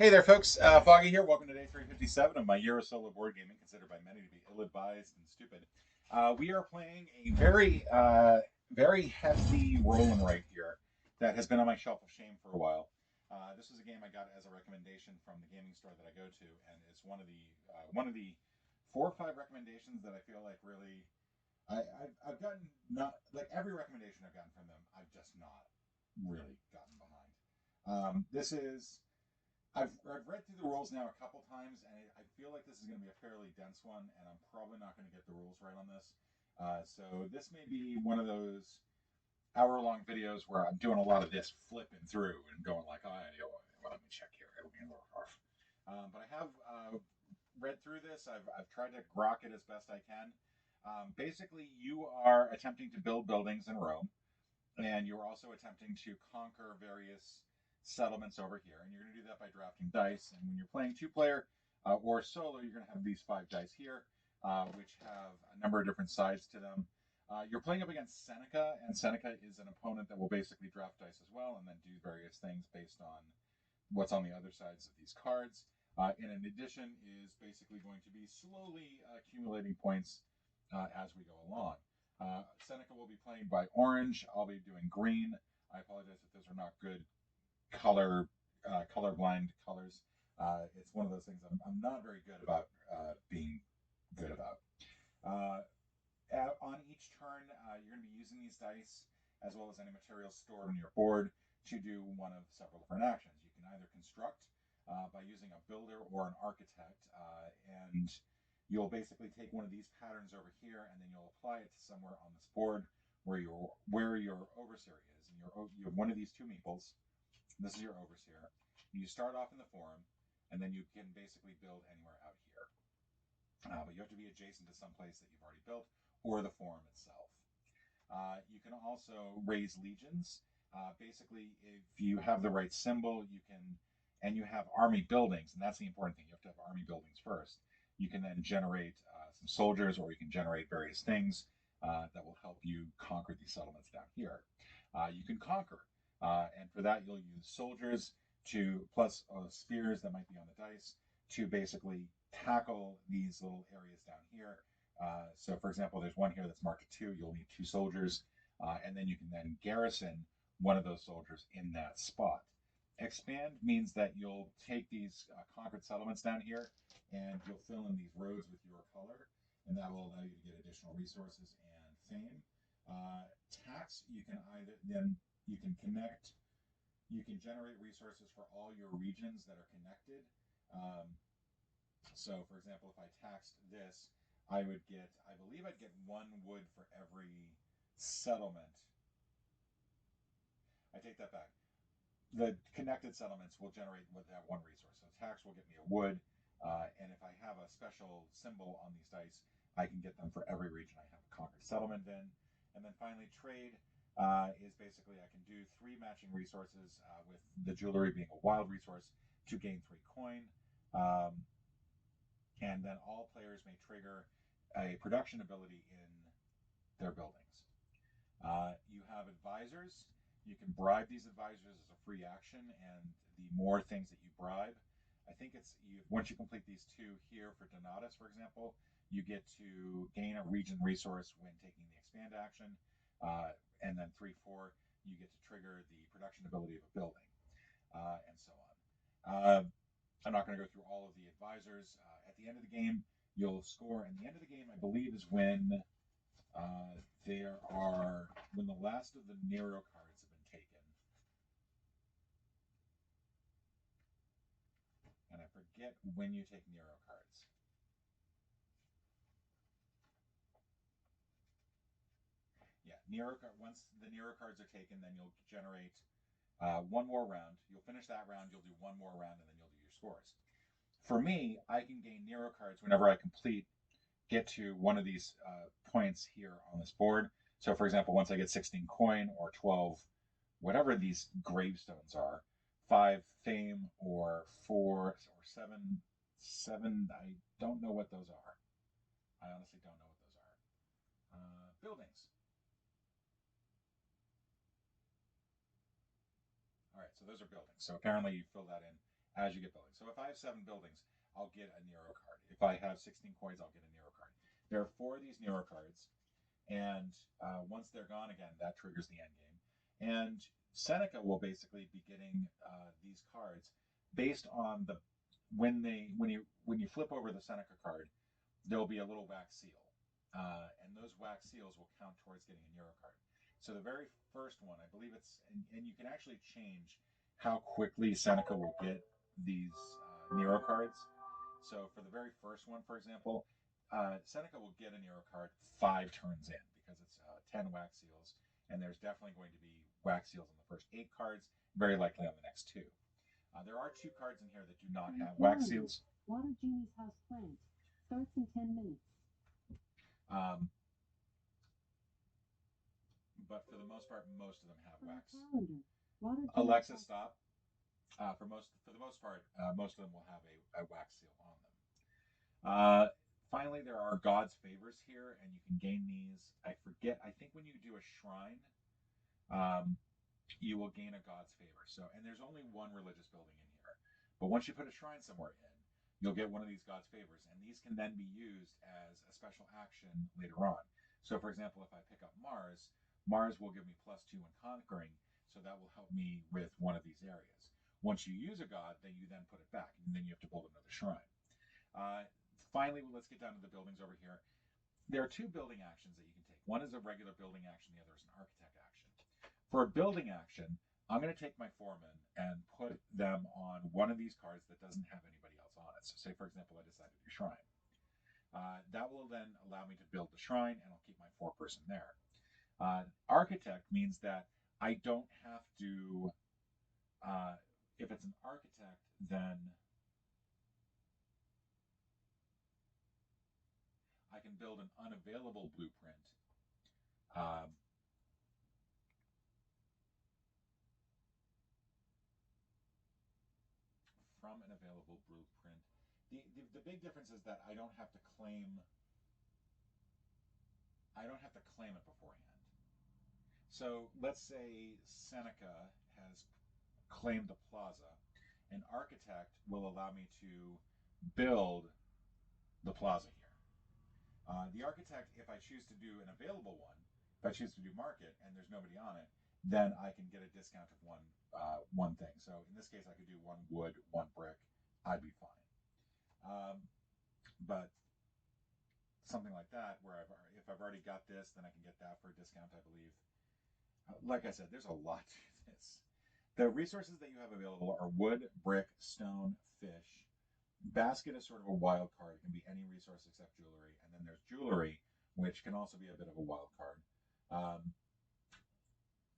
Hey there, folks. Foggy here. Welcome to day 357 of my year of solo board gaming, considered by many to be ill-advised and stupid. We are playing a very hefty roll and write here that has been on my shelf of shame for a while. This was a game I got as a recommendation from the gaming store that I go to, and it's one of the 4 or 5 recommendations that I feel like really I've gotten not like every recommendation I've gotten from them, I've just not really gotten behind. This is I've read through the rules now a couple times, and I feel like this is going to be a fairly dense one, and I'm probably not going to get the rules right on this. So this may be one of those hour-long videos where I'm doing a lot of this flipping through and going like, oh, well, let me check here. But I have read through this. I've tried to grok it as best I can. Basically, you are attempting to build buildings in Rome, and you're also attempting to conquer various settlements over here. And you're going to do that by drafting dice. And when you're playing two-player or solo, you're going to have these 5 dice here, which have a number of different sides to them. You're playing up against Seneca, and Seneca is an opponent that will basically draft dice as well, and then do various things based on what's on the other sides of these cards. And in addition, is basically going to be slowly accumulating points as we go along. Seneca will be playing by orange. I'll be doing green. I apologize if those are not good colorblind colors. It's one of those things I'm not very good about being good about. Uh, on each turn, you're going to be using these dice as well as any materials stored on your board to do one of several different actions. You can either construct by using a builder or an architect, and you'll basically take one of these patterns over here, and then you'll apply it to somewhere on this board where your overseer is. And you have one of these 2 meeples. This is your overseer. You start off in the forum, and then you can basically build anywhere out here. But you have to be adjacent to some place that you've already built or the forum itself. You can also raise legions. Basically, if you have the right symbol, and you have army buildings, and that's the important thing. You have to have army buildings first. You can then generate some soldiers, or you can generate various things that will help you conquer these settlements down here. You can conquer, and for that you'll use soldiers to plus spears that might be on the dice to basically tackle these little areas down here. So, for example, there's one here that's marked 2. You'll need 2 soldiers, and then you can then garrison one of those soldiers in that spot. Expand means that you'll take these conquered settlements down here, and you'll fill in these roads with your color, and that will allow you to get additional resources and fame. Tax, you can connect, you can generate resources for all your regions that are connected. So, for example, if I taxed this, I believe I'd get 1 wood for every settlement. I take that back. The connected settlements will generate with that 1 resource. So tax will get me a wood, and if I have a special symbol on these dice, I can get them for every region I have a conquered settlement in. And then finally, trade is basically I can do 3 matching resources with the jewelry being a wild resource to gain 3 coin. Um, and then all players may trigger a production ability in their buildings. You have advisors. You can bribe these advisors as a free action, and the more things that you bribe, I think once you complete these 2 here for Donatus, for example, you get to gain a region resource when taking the expand action, and then 3, 4, you get to trigger the production ability of a building, and so on. I'm not going to go through all of the advisors. At the end of the game, you'll score, and the end of the game, I believe, is uh, when the last of the Nero cards have been taken, and I forget when you take Nero cards. Yeah, Once the Nero cards are taken, then you'll generate 1 more round. You'll finish that round. You'll do 1 more round, and then you'll do your scores. For me, I can gain Nero cards whenever I get to one of these points here on this board. So, for example, once I get 16 coin or 12, whatever these gravestones are, 5 fame or 4 or 7, I don't know what those are. I honestly don't know what those are. Buildings. All right, so those are buildings. So apparently you fill that in as you get buildings. So if I have 7 buildings, I'll get a Nero card. If I have 16 coins, I'll get a Nero card. There are 4 of these Nero cards, and once they're gone again, that triggers the end game. And Seneca will basically be getting these cards based on the when you flip over the Seneca card, there'll be a little wax seal, and those wax seals will count towards getting a Nero card. So the very first one, I believe and you can actually change how quickly Seneca will get these Nero cards. So for the very first one, for example, Seneca will get a Nero card 5 turns in because it's 10 wax seals, and there's definitely going to be wax seals on the first 8 cards, very likely on the next 2. There are 2 cards in here that do not have wax seals. Water Genie's house plant starts in 10 minutes. But for the most part, most of them have wax. Alexa, stop. For the most part, most of them will have a wax seal on them. Finally, there are God's favors here, and you can gain these. I forget. I think when you do a shrine, you will gain a God's favor. So, and there's only one religious building in here, but once you put a shrine somewhere in, you'll get one of these God's favors, and these can then be used as a special action later on. So, for example, if I pick up Mars, Mars will give me +2 in conquering, so that will help me with one of these areas. Once you use a god, then you then put it back, and then you have to build another shrine. Finally, let's get down to the buildings over here. There are 2 building actions that you can take. One is a regular building action, the other is an architect action. For a building action, I'm going to take my foreman and put them on one of these cards that doesn't have anybody else on it. So say, for example, I decided to do shrine. That will then allow me to build the shrine, and I'll keep my 4-person there. Architect means that I don't have to, if it's an architect, then I can build an unavailable blueprint. From an available blueprint. The big difference is that I don't have to claim it beforehand. So let's say Seneca has claimed the plaza. An architect will allow me to build the plaza here. The architect, if I choose to do an available one, if I choose to do market and there's nobody on it, then I can get a discount of one thing. So in this case, I could do 1 wood, 1 brick. I'd be fine. But something like that, where if I've already got this, then I can get that for a discount, I believe. Like I said, there's a lot to this. The resources that you have available are wood, brick, stone, fish. Basket is sort of a wild card. It can be any resource except jewelry. And then there's jewelry, which can also be a bit of a wild card.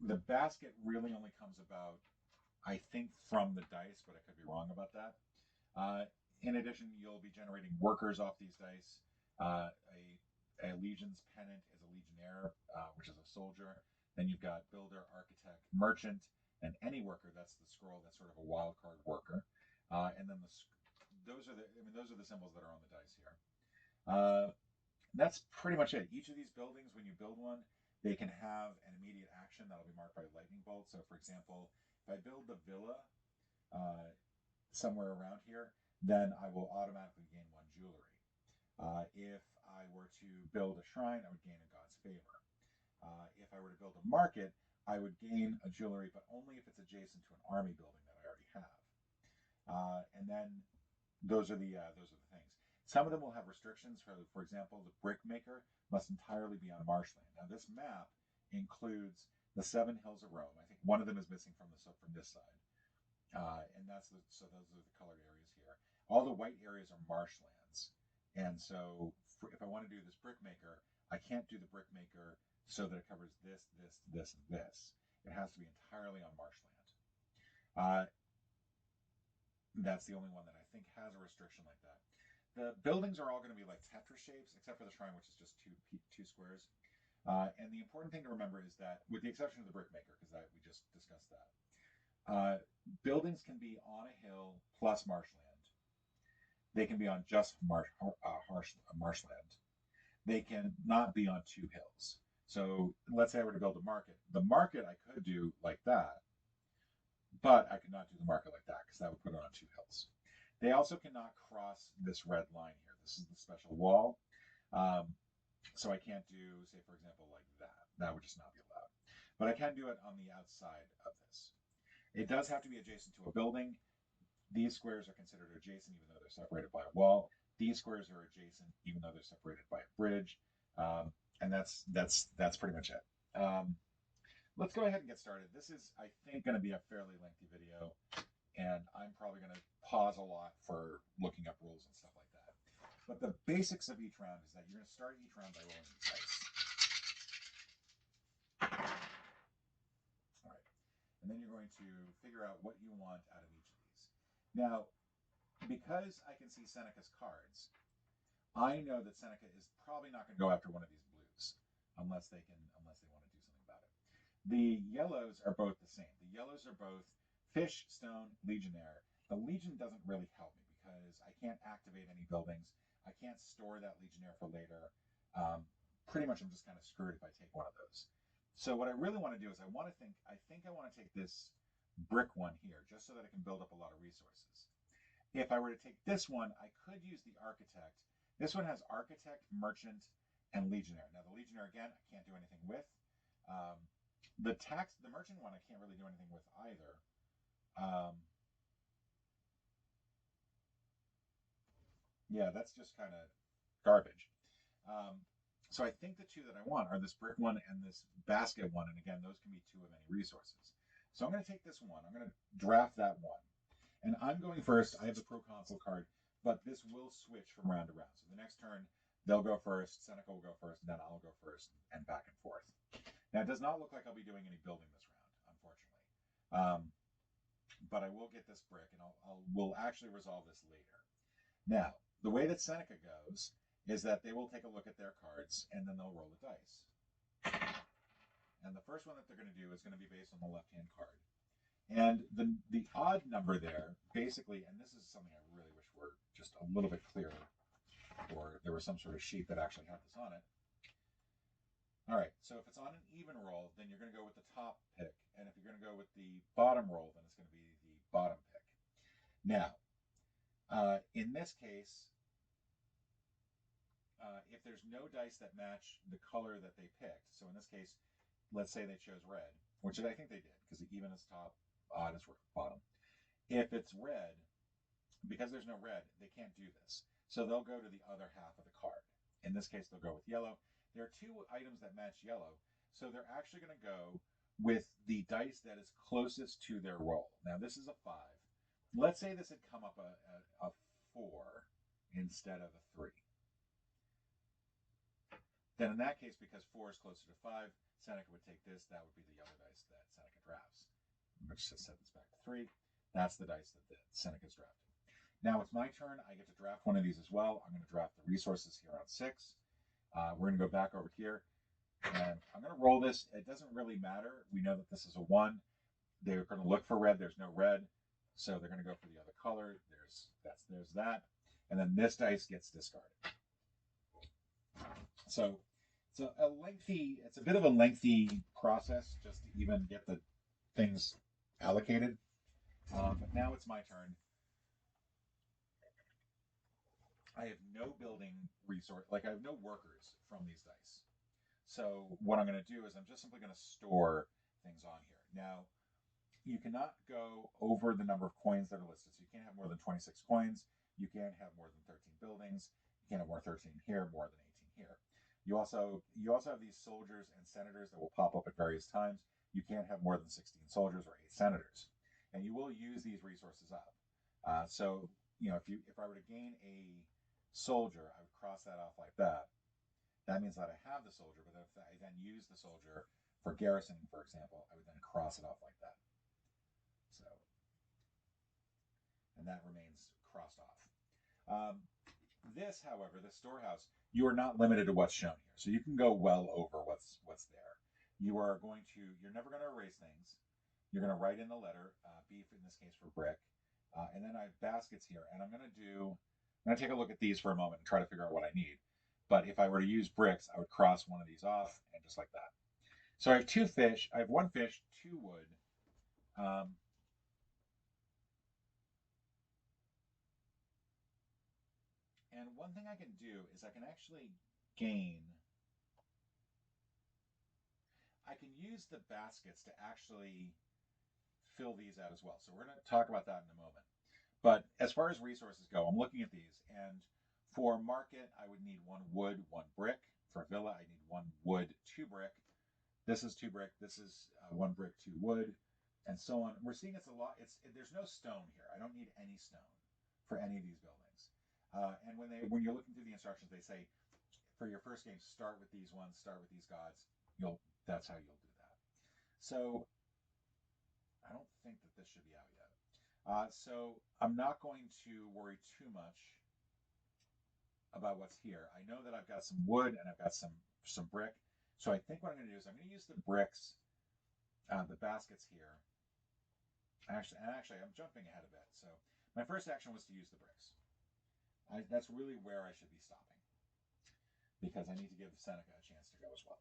The basket really only comes about, I think, from the dice, but I could be wrong about that. In addition, you'll be generating workers off these dice. A legion's pennant is a legionnaire, which is a soldier. Then you've got builder, architect, merchant, and any worker. That's the scroll. That's sort of a wild card worker. And then those are the symbols that are on the dice here. That's pretty much it. Each of these buildings, when you build one, they can have an immediate action that'll be marked by a lightning bolt. So, for example, if I build the villa somewhere around here, then I will automatically gain 1 jewelry. If I were to build a shrine, I would gain a God's favor. If I were to build a market, I would gain a jewelry, but only if it's adjacent to an army building that I already have. And then those are the things. Some of them will have restrictions. For example, the brick maker must entirely be on marshland. Now, this map includes the 7 hills of Rome. I think one of them is missing from this side, and so those are the colored areas here. All the white areas are marshlands, and so if I want to do this brick maker, I can't do the brick maker so that it covers this, this, this, and this. It has to be entirely on marshland. That's the only one that I think has a restriction like that. The buildings are all going to be like Tetris shapes, except for the shrine, which is just two squares. And the important thing to remember is that, with the exception of the brick maker, because we just discussed that, buildings can be on a hill plus marshland. They can be on just marshland. They can not be on 2 hills. So let's say I were to build a market. The market I could do like that, but I could not do the market like that because that would put it on two hills. They also cannot cross this red line here. This is the special wall. So I can't do, say, for example, like that. That would just not be allowed. But I can do it on the outside of this. It does have to be adjacent to a building. These squares are considered adjacent even though they're separated by a wall. These squares are adjacent even though they're separated by a bridge. And that's pretty much it. Let's go ahead and get started. This is, I think, going to be a fairly lengthy video, and I'm probably going to pause a lot for looking up rules and stuff like that. But the basics of each round is that you're going to start each round by rolling these dice. All right. And then you're going to figure out what you want out of each of these. Now, because I can see Seneca's cards, I know that Seneca is probably not going to go after one of these blues unless they want to do something about it. The yellows are both the same. The yellows are both fish, stone, legionnaire. The legion doesn't really help me because I can't activate any buildings. I can't store that legionnaire for later. Pretty much I'm just kind of screwed if I take one of those. So what I really want to do is I think I want to take this brick one here just so that I can build up a lot of resources. If I were to take this one, I could use the architect. This one has architect, merchant, and legionnaire. Now the legionnaire, again, I can't do anything with. The merchant one, I can't really do anything with either. Yeah, that's just kind of garbage. So I think the two that I want are this brick one and this basket one. And again, those can be two of any resources. So I'm going to take this one. I'm going to draft that one. And I'm going first. I have the proconsul card, but this will switch from round to round. So the next turn, they'll go first, Seneca will go first, and then I'll go first, and back and forth. Now, it does not look like I'll be doing any building this round, unfortunately. But I will get this brick, and we'll actually resolve this later. Now, the way that Seneca goes is that they will take a look at their cards, and then they'll roll the dice. And the first one that they're going to do is going to be based on the left-hand card. And the odd number there, basically, and this is something I really wish were just a little bit clearer, or there was some sort of sheet that actually had this on it. All right, so if it's on an even roll, then you're going to go with the top pick. And if you're going to go with the bottom roll, then it's going to be the bottom pick. Now, in this case, if there's no dice that match the color that they picked, so in this case, let's say they chose red, which I think they did, because the even is top, odd is bottom. If it's red, because there's no red, they can't do this. So they'll go to the other half of the card. In this case, they'll go with yellow. There are two items that match yellow, so they're actually going to go with the dice that is closest to their roll. Now, this is a 5. Let's say this had come up a 4 instead of a 3. Then in that case, because 4 is closer to 5, Seneca would take this. That would be the yellow dice that Seneca drafts. Which just set this back to 3. That's the dice that Seneca's drafted. Now it's my turn. I get to draft one of these as well. I'm going to draft the resources here on 6. We're going to go back over here. And I'm going to roll this. It doesn't really matter. We know that this is a 1. They're going to look for red. There's no red. So they're going to go for the other color. There's that. And then this dice gets discarded. So it's a bit of a lengthy process just to even get the things allocated. But now it's my turn. I have no building resource, like I have no workers from these dice. So what I'm going to do is I'm just simply going to store things on here. Now, you cannot go over the number of coins that are listed. So you can't have more than 26 coins. You can't have more than 13 buildings. You can't have more than 13 here, more than 18 here. You also have these soldiers and senators that will pop up at various times. You can't have more than 16 soldiers or 8 senators, and you will use these resources up. So if I were to gain a soldier, I would cross that off like that. That means that I have the soldier, but if I then use the soldier for garrisoning, for example, I would then cross it off like that. So, and that remains crossed off. This, however, the storehouse, you are not limited to what's shown here. So you can go well over what's there. You're never going to erase things. You're going to write in the letter, beef in this case for brick. And then I have baskets here. And I'm going to take a look at these for a moment and try to figure out what I need. But if I were to use bricks, I would cross one of these off and just like that. So I have 2 fish. I have 1 fish, 2 wood. And one thing I can do is I can actually gain, I can use the baskets to actually fill these out as well. So we're going to talk about that in a moment. But as far as resources go, I'm looking at these, and for market, I would need 1 wood, 1 brick. For villa, I need 1 wood, 2 brick. This is 2 brick. This is 1 brick, 2 wood, and so on. We're seeing it's a lot. There's no stone here. I don't need any stone for any of these buildings. And when you're looking through the instructions, they say for your first game, start with these ones, start with these gods. That's how you'll do that. So I don't think that this should be out yet. So I'm not going to worry too much about what's here. I know that I've got some wood and I've got some brick. So I think what I'm going to do is I'm going to use the bricks, the baskets here. Actually, I'm jumping ahead a bit. So my first action was to use the bricks. That's really where I should be stopping, because I need to give Seneca a chance to go as well.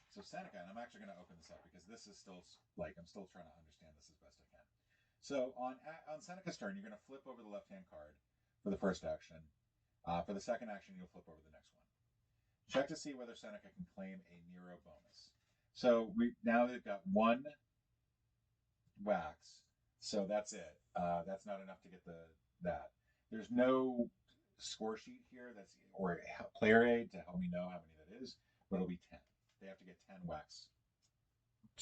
So Seneca, and I'm actually going to open this up because this is still, I'm still trying to understand this as best I can. So on Seneca's turn, you're going to flip over the left-hand card for the first action. For the second action, you'll flip over the next one. Check to see whether Seneca can claim a Nero bonus. So now they've got 1 wax, so that's it. That's not enough to get that. There's no score sheet here or player aid to help me know how many that is, but it'll be 10. They have to get 10 wax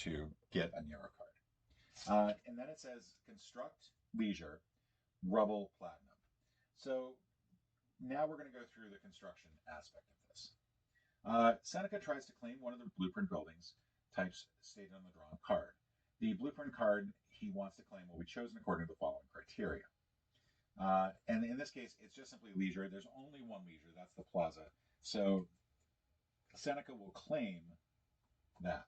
to get a Nero card. And then it says construct leisure, rubble platinum. So now we're going to go through the construction aspect of this. Seneca tries to claim one of the blueprint buildings types stated on the drawn card. The blueprint card he wants to claim will be chosen according to the following criteria. And in this case, it's just simply leisure. There's only one leisure, that's the plaza. So Seneca will claim that.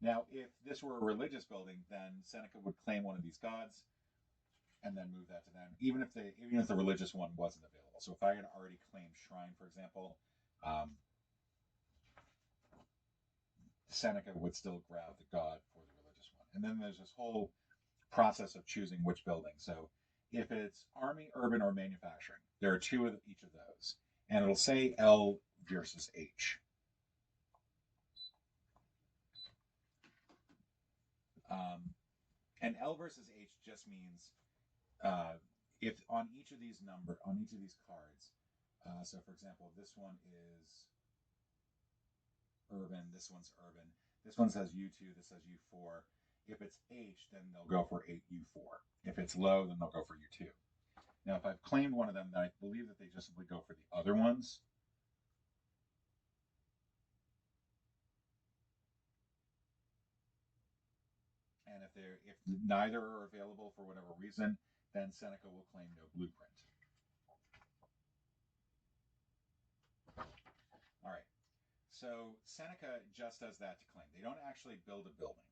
Now, if this were a religious building, then Seneca would claim one of these gods and then move that to them, even if the religious one wasn't available. So if I had already claimed shrine, for example, Seneca would still grab the god for the religious one. And then there's this whole process of choosing which building. So if it's army, urban, or manufacturing, there are 2 of each of those. And it'll say L versus H. And L versus H just means if on each of these cards, so for example, this one is urban, this one's urban, this one says U2, this says U4. If it's H, then they'll go for 8U4. If it's low, then they'll go for U2. Now, if I've claimed one of them, then I believe that they just simply go for the other ones. And if neither are available for whatever reason, then Seneca will claim no blueprint. All right. So Seneca just does that to claim. They don't actually build a building.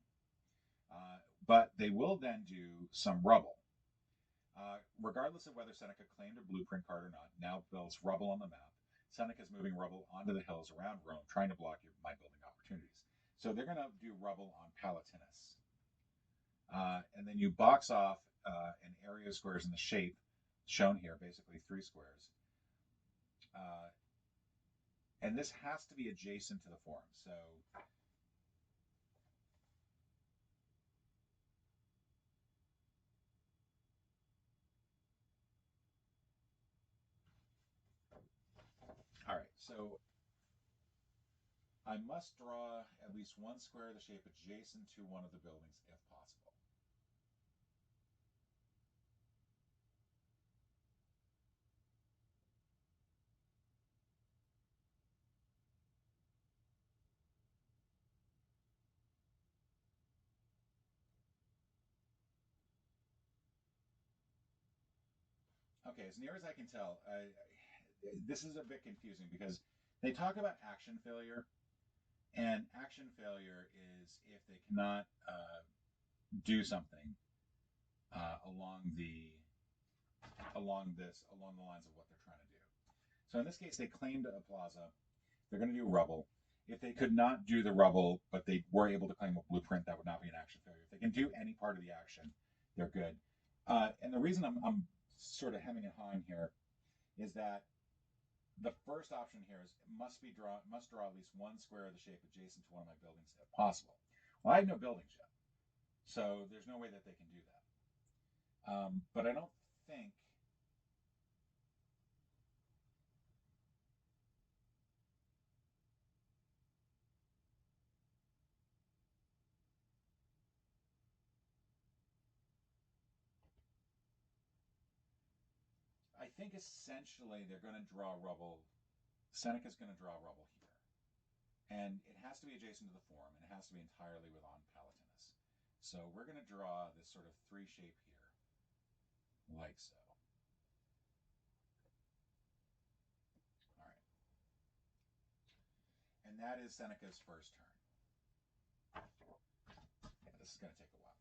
But they will then do some rubble. Regardless of whether Seneca claimed a blueprint card or not, now builds rubble on the map. Seneca's moving rubble onto the hills around Rome, trying to block my building opportunities. So they're going to do rubble on Palatinus. And then you box off an area of squares in the shape shown here, basically 3 squares. And this has to be adjacent to the forum. So all right, so I must draw at least 1 square of the shape adjacent to one of the buildings if possible. Okay, as near as I can tell, this is a bit confusing because they talk about action failure, and action failure is if they cannot do something along the lines of what they're trying to do. So in this case, they claimed a plaza, They're going to do rubble. If they could not do the rubble, but they were able to claim a blueprint, that would not be an action failure. If they can do any part of the action, they're good. And the reason I'm sort of hemming and hawing here is that the first option here is must draw at least one square of the shape adjacent to one of my buildings if possible. Well, I have no buildings yet, so there's no way that they can do that. But I don't think. I think essentially they're going to draw rubble. Seneca's going to draw rubble here. And it has to be adjacent to the forum, and it has to be entirely with on Palatinus. So we're going to draw this sort of three shape here, like so. All right. And that is Seneca's first turn. Yeah, this is going to take a while.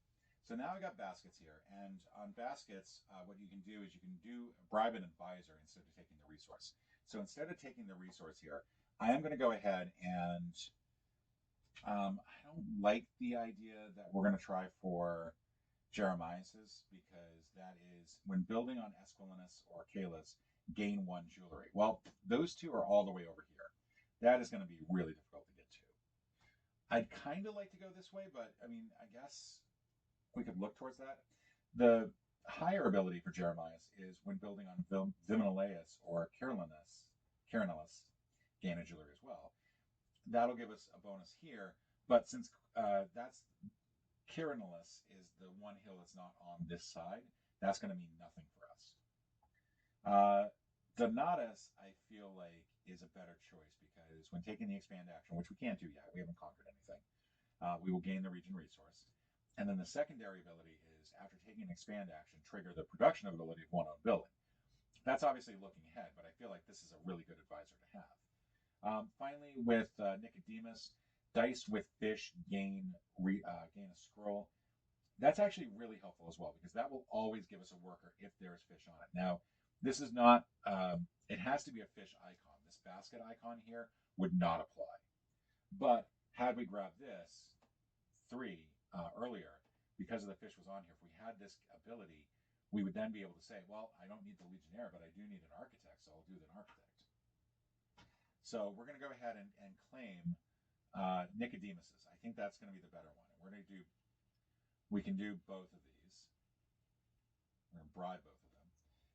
So now I got baskets here, and on baskets, what you can do is you can do bribe an advisor instead of taking the resource. So instead of taking the resource here, I am going to go ahead and I don't like the idea that we're going to try for Jeremias's, because that is when building on Esquilinus or Caelus, gain one jewelry. Well, those two are all the way over here. That is going to be really difficult to get to. I'd kind of like to go this way, but I mean, I guess we could look towards that. The higher ability for Jeremias is when building on Viminaleus or Carinus, gain a jewelry as well. That'll give us a bonus here, but since that's Carinus is the one hill that's not on this side, that's going to mean nothing for us. Donatus, I feel like, is a better choice because when taking the expand action, which we can't do yet, we haven't conquered anything, we will gain the region resource. And then the secondary ability is, after taking an expand action, trigger the production ability of one on building. That's obviously looking ahead, but I feel like this is a really good advisor to have. Finally, with Nicodemus, dice with fish gain a scroll. That's actually really helpful as well, because that will always give us a worker if there is fish on it. Now, this is not, it has to be a fish icon. This basket icon here would not apply. But had we grabbed this 3 earlier, because of the fish was on here, if we had this ability, we would then be able to say, well, I don't need the Legionnaire, but I do need an Architect, so I'll do the Architect. So we're going to go ahead and claim Nicodemus's. I think that's going to be the better one. And we're going to do, we can do both of these. We're going to bribe both of them.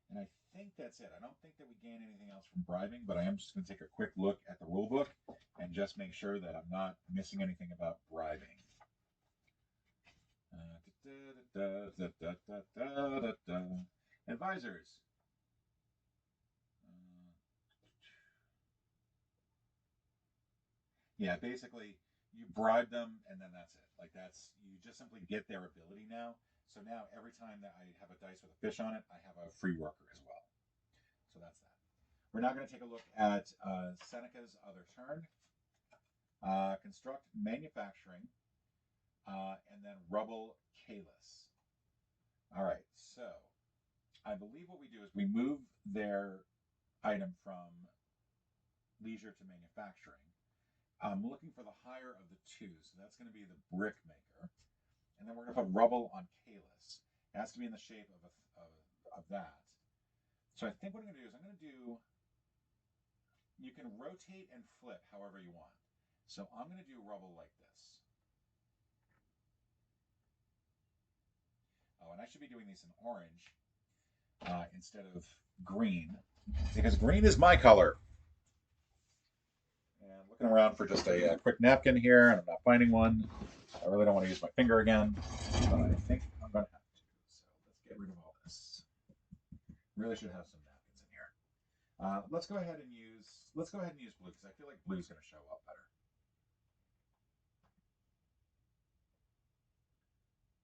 And I think that's it. I don't think that we gain anything else from bribing, but I am just going to take a quick look at the rule book and just make sure that I'm not missing anything about bribing. Advisors. Yeah, basically you bribe them and then that's it. Like that's, you just simply get their ability now. So now every time that I have a dice with a fish on it, I have a free worker as well. So that's that. We're now going to take a look at Seneca's other turn. Construct manufacturing, and then rubble Caelus. All right, so I believe what we do is we move their item from leisure to manufacturing. I'm looking for the higher of the two, so that's going to be the brick maker. And then we're going to put rubble on Caelus. It has to be in the shape of that. So I think what I'm going to do is I'm going to do, you can rotate and flip however you want. So I'm going to do rubble like this. Oh, and I should be doing these in orange instead of green, because green is my color. And looking around for just a quick napkin here, and I'm not finding one. I really don't want to use my finger again, but I think I'm going to have to. So let's get rid of all this. Really should have some napkins in here. Let's go ahead and use blue, because I feel like blue is going to show up better.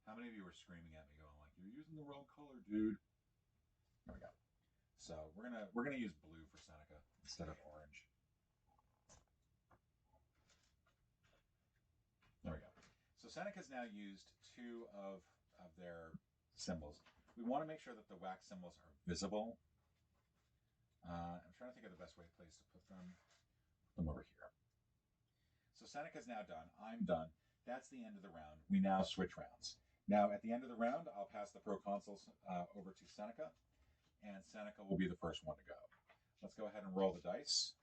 How many of you were screaming at me, going like, "You're using the wrong color, dude"? There we go. So we're gonna use blue for Seneca instead of orange. There we go. So Seneca's now used 2 of their symbols. We want to make sure that the wax symbols are visible. I'm trying to think of the best place to put them. them over here. So Seneca's now done. I'm done. That's the end of the round. We now switch rounds. Now, at the end of the round, I'll pass the proconsuls over to Seneca, and Seneca will be the first one to go. Let's go ahead and roll the dice.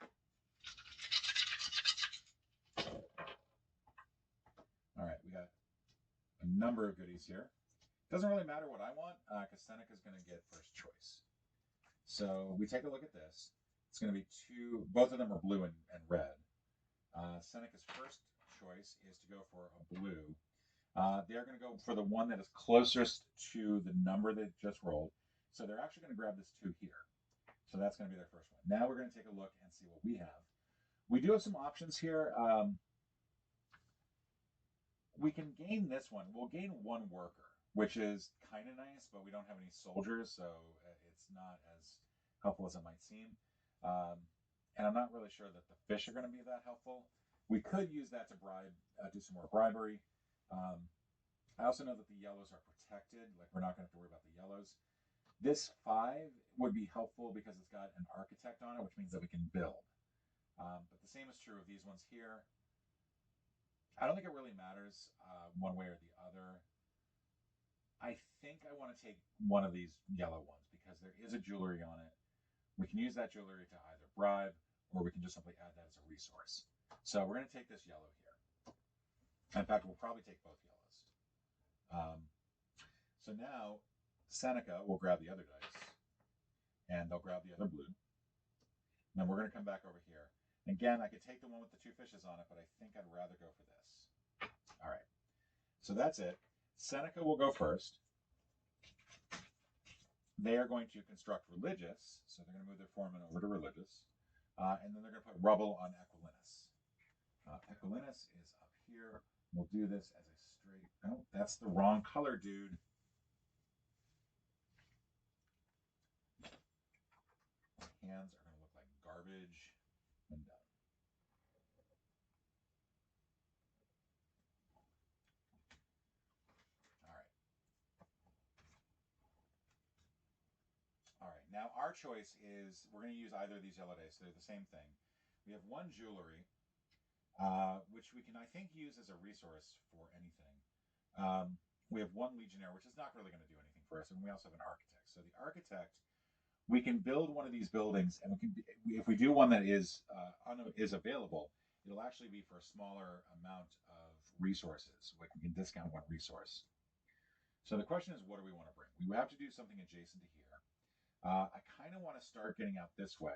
All right, we got a number of goodies here. Doesn't really matter what I want, because Seneca's going to get first choice. So we take a look at this. It's going to be two, both of them are blue and red. Seneca's first choice is to go for a blue. They're going to go for the one that is closest to the number they just rolled. So they're actually going to grab this 2 here. So that's going to be their first one. Now we're going to take a look and see what we have. We do have some options here. We can gain this one. We'll gain 1 worker, which is kind of nice, but we don't have any soldiers, so it's not as helpful as it might seem. And I'm not really sure that the fish are going to be that helpful. We could use that to bribe, do some more bribery. I also know that the yellows are protected. Like, we're not going to have to worry about the yellows. This 5 would be helpful because it's got an architect on it, which means that we can build. But the same is true of these ones here. I don't think it really matters one way or the other. I think I want to take one of these yellow ones because there is a jewelry on it. We can use that jewelry to either bribe, or we can just simply add that as a resource. So we're going to take this yellow here. In fact, we'll probably take both yellows. So now Seneca will grab the other dice, and they'll grab the other blue. And then we're going to come back over here. Again, I could take the one with the 2 fishes on it, but I think I'd rather go for this. All right. So that's it. Seneca will go first. They are going to construct religious. So they're going to move their foreman over to religious. And then they're going to put rubble on Equilinus. Equilinus is up here. We'll do this as a straight... Oh, that's the wrong color, dude. My hands are going to look like garbage when done. All right, now our choice is, we're going to use either of these yellow dice. They're the same thing. We have 1 jewelry, which we can, I think, use as a resource for anything. We have 1 legionnaire, which is not really going to do anything for us, and we also have an architect. So the architect, we can build one of these buildings, and we can, if we do one that is available, it'll actually be for a smaller amount of resources. Like, we can discount 1 resource. So the question is, what do we want to bring? We have to do something adjacent to here. I kind of want to start getting out this way.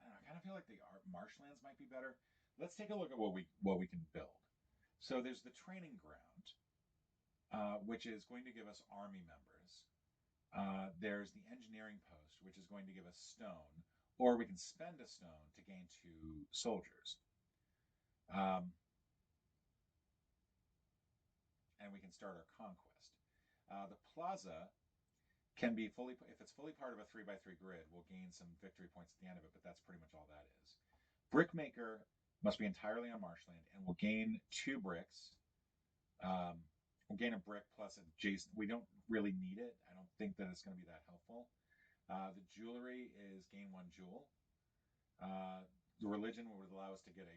I kind of feel like the marshlands might be better. Let's take a look at what we can build. So there's the training ground, which is going to give us army members. There's the engineering post, which is going to give us stone, or we can spend a stone to gain 2 soldiers. And we can start our conquest. The plaza can be if it's fully part of a 3x3 grid, we'll gain some victory points at the end of it, but that's pretty much all that is. Brickmaker must be entirely on marshland, and we'll gain 2 bricks. We'll gain a brick plus adjacent. We don't really need it. I don't think that it's going to be that helpful. The jewelry is gain 1 jewel. The religion would allow us to get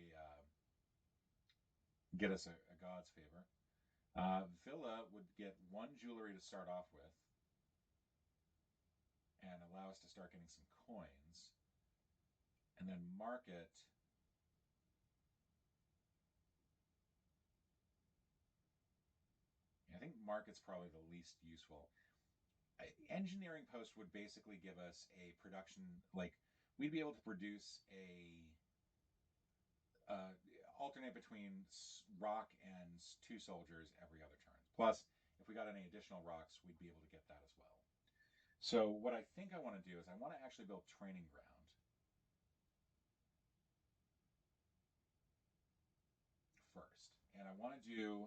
us a god's favor. Villa would get 1 jewelry to start off with and allow us to start getting some coins. And then market I think market's probably the least useful. Engineering post would basically give us a production, like, we'd be able to produce alternate between rock and 2 soldiers every other turn. Plus, if we got any additional rocks, we'd be able to get that as well. So what I think I want to do is I want to actually build training ground first. And I want to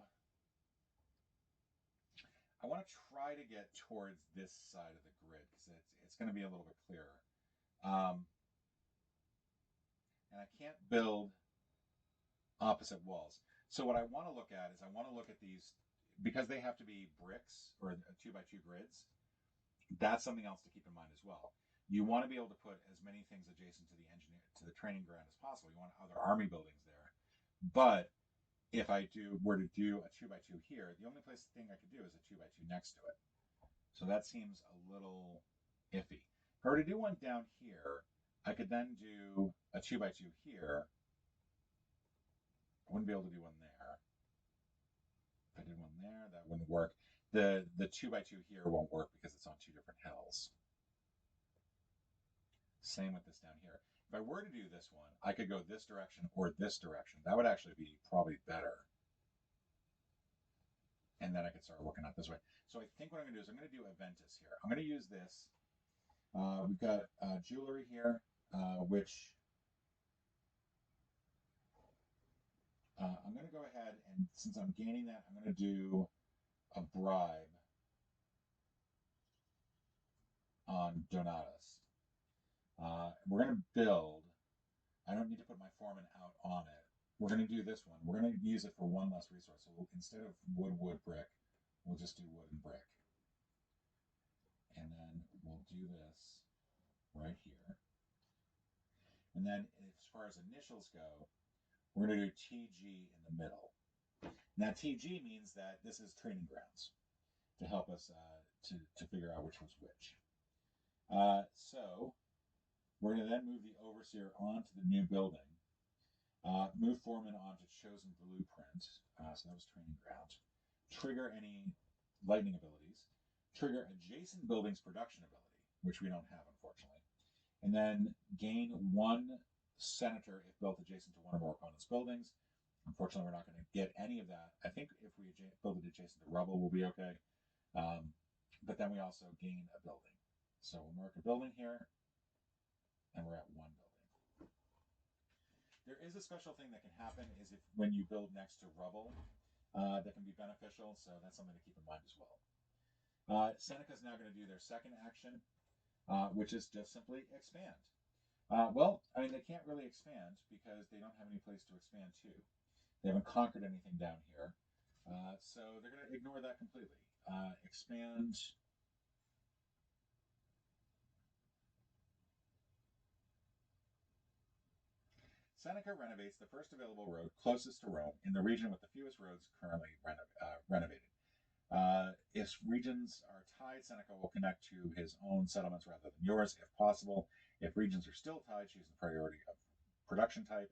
try to get towards this side of the grid because it's going to be a little bit clearer. And I can't build opposite walls. So what I want to look at is I want to look at these, because they have to be bricks or 2x2 grids. That's something else to keep in mind as well. you want to be able to put as many things adjacent to the training ground as possible. You want other army buildings there. But if I were to do a 2x2 here, the only thing I could do is a 2x2 next to it. So that seems a little iffy. If I were to do one down here, I could then do a 2x2 here. I wouldn't be able to do one there. If I did one there, that wouldn't work. The 2x2 here won't work because it's on two different hills. Same with this down here. If I were to do this one, I could go this direction or this direction. That would actually be probably better. And then I could start working out this way. So I think what I'm going to do is I'm going to do Aventus here. I'm going to use this. We've got jewelry here, which I'm going to go ahead and since I'm gaining that, I'm going to do a bribe on Donatus. We're going to build. I don't need to put my foreman out on it. We're going to do this one. We're going to use it for one less resource. So instead of wood, brick, we'll just do wood and brick. And then we'll do this right here. And then as far as initials go, we're going to do TG in the middle. Now TG means that this is training grounds to help us to figure out which was which. So we're going to then move the overseer onto the new building. Move foreman onto chosen blueprint. So that was training ground. Trigger any lightning abilities. Trigger adjacent buildings production ability, which we don't have, unfortunately. And then gain one senator if built adjacent to one or more opponent's buildings. Unfortunately, we're not going to get any of that. I think if we build it adjacent to rubble, we'll be okay. But then we also gain a building. So we'll mark a building here, and we're at one building. There is a special thing that can happen is if when you build next to rubble, that can be beneficial. So that's something to keep in mind as well. Seneca's now going to do their second action, which is just simply expand. Well, I mean, they can't really expand because they don't have any place to expand to. They haven't conquered anything down here. So they're going to ignore that completely. Expand. Seneca renovates the first available road closest to Rome in the region with the fewest roads currently renovated. If regions are tied, Seneca will connect to his own settlements rather than yours, if possible. If regions are still tied, choose the priority of production type.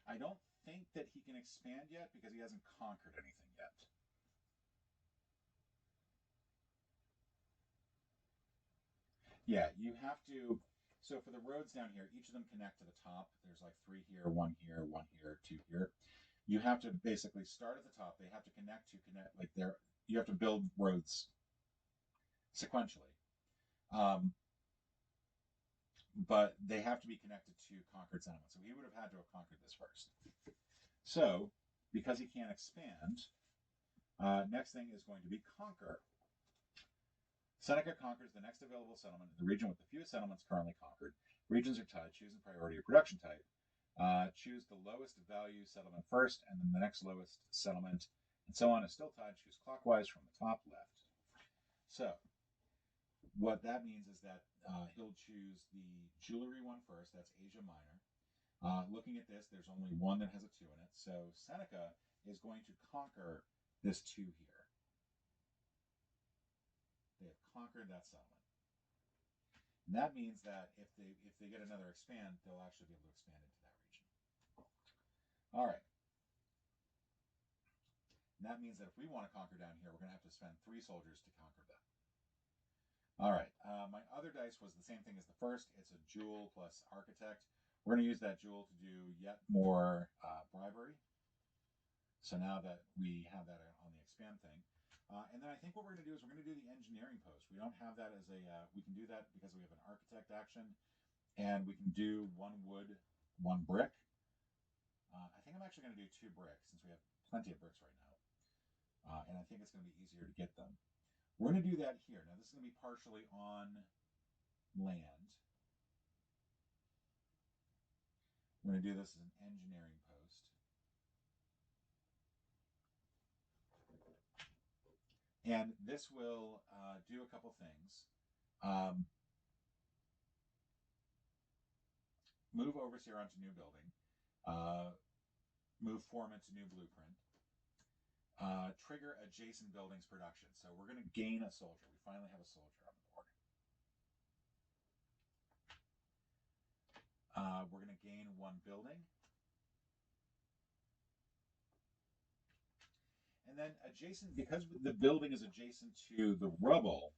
I don't think that he can expand yet because he hasn't conquered anything yet. Yeah, you have to. So for the roads down here, each of them connect to the top. There's like 3 here, 1 here, 1 here, 2 here. You have to basically start at the top. They have to connect like there. You have to build roads sequentially, but they have to be connected to conquered settlements. So he would have had to have conquered this first. So because he can't expand, next thing is going to be conquer. Seneca conquers the next available settlement in the region with the fewest settlements currently conquered. Regions are tied. Choose a priority of production type. Choose the lowest value settlement first, and then the next lowest settlement, and so on is still tied. Choose clockwise from the top left. So what that means is that he'll choose the jewelry one first. That's Asia Minor. Looking at this, there's only one that has a 2 in it. So Seneca is going to conquer this 2 here. They have conquered that settlement. And that means that if they get another expand, they'll actually be able to expand into that region. All right. And that means that if we want to conquer down here, we're going to have to spend 3 soldiers to conquer them. All right. My other dice was the same thing as the first. It's a jewel plus architect. We're going to use that jewel to do yet more bribery. So now that we have that on the expand thing. And then I think what we're going to do is we're going to do the engineering post. We don't have that as a, we can do that because we have an architect action, and we can do 1 wood, 1 brick. I think I'm actually going to do 2 bricks since we have plenty of bricks right now. And I think it's going to be easier to get them. We're going to do that here. Now this is going to be partially on land. We're going to do this as an engineering post. And this will do a couple things. Move overseer onto new building. Move foreman to new blueprint. Trigger adjacent buildings production. So we're going to gain a soldier. We finally have a soldier on the board. We're going to gain one building. And then adjacent, because the building is adjacent to the rubble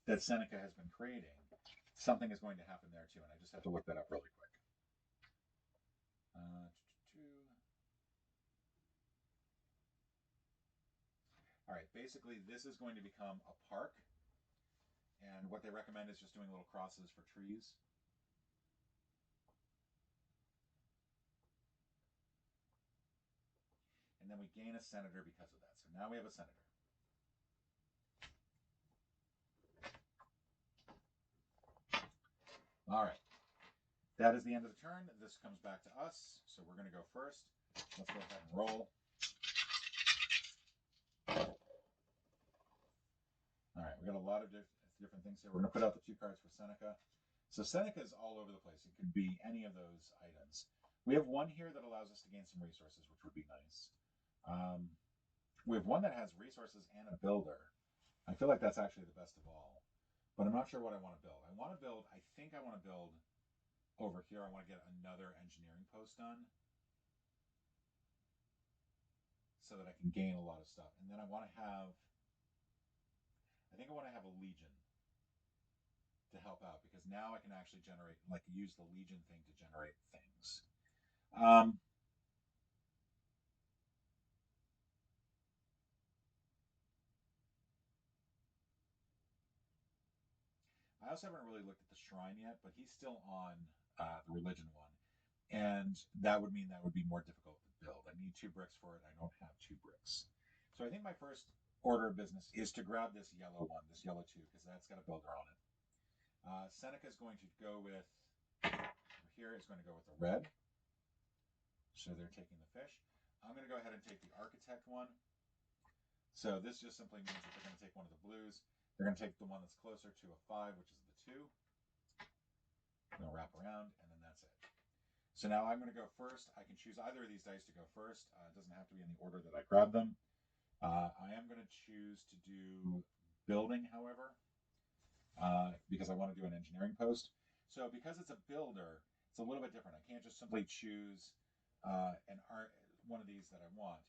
that Seneca has been creating, something is going to happen there too. And I just have to look that up really quick. All right, basically this is going to become a park. And what they recommend is just doing little crosses for trees. And then we gain a senator because of that. So now we have a senator. All right. That is the end of the turn. This comes back to us. So we're going to go first. Let's go ahead and roll. All right. We got a lot of different things here. We're going to put out the 2 cards for Seneca. So Seneca is all over the place. It could be any of those items. We have one here that allows us to gain some resources, which would be nice. We have one that has resources and a builder. I feel like that's actually the best of all, but I'm not sure what I want to build. I think I want to build over here. I want to get another engineering post done so that I can gain a lot of stuff. And then I think I want to have a legion to help out, because now I can actually generate, like use the legion thing to generate things. I also haven't really looked at the shrine yet, but he's still on the religion one. And that would mean that would be more difficult to build. I need 2 bricks for it. I don't have 2 bricks. So I think my first order of business is to grab this yellow one, this yellow 2, because that's got a builder on it. Seneca is going to go with, over here is going to go with the red. So they're taking the fish. I'm going to go ahead and take the architect one. So this just simply means that they're going to take one of the blues. They're going to take the one that's closer to a 5, which is the 2. I'm going to wrap around, and then that's it. So now I'm going to go first. I can choose either of these dice to go first. It doesn't have to be in the order that I grab them. I am going to choose to do building, however, because I want to do an engineering post. So because it's a builder, it's a little bit different. I can't just simply choose one of these that I want.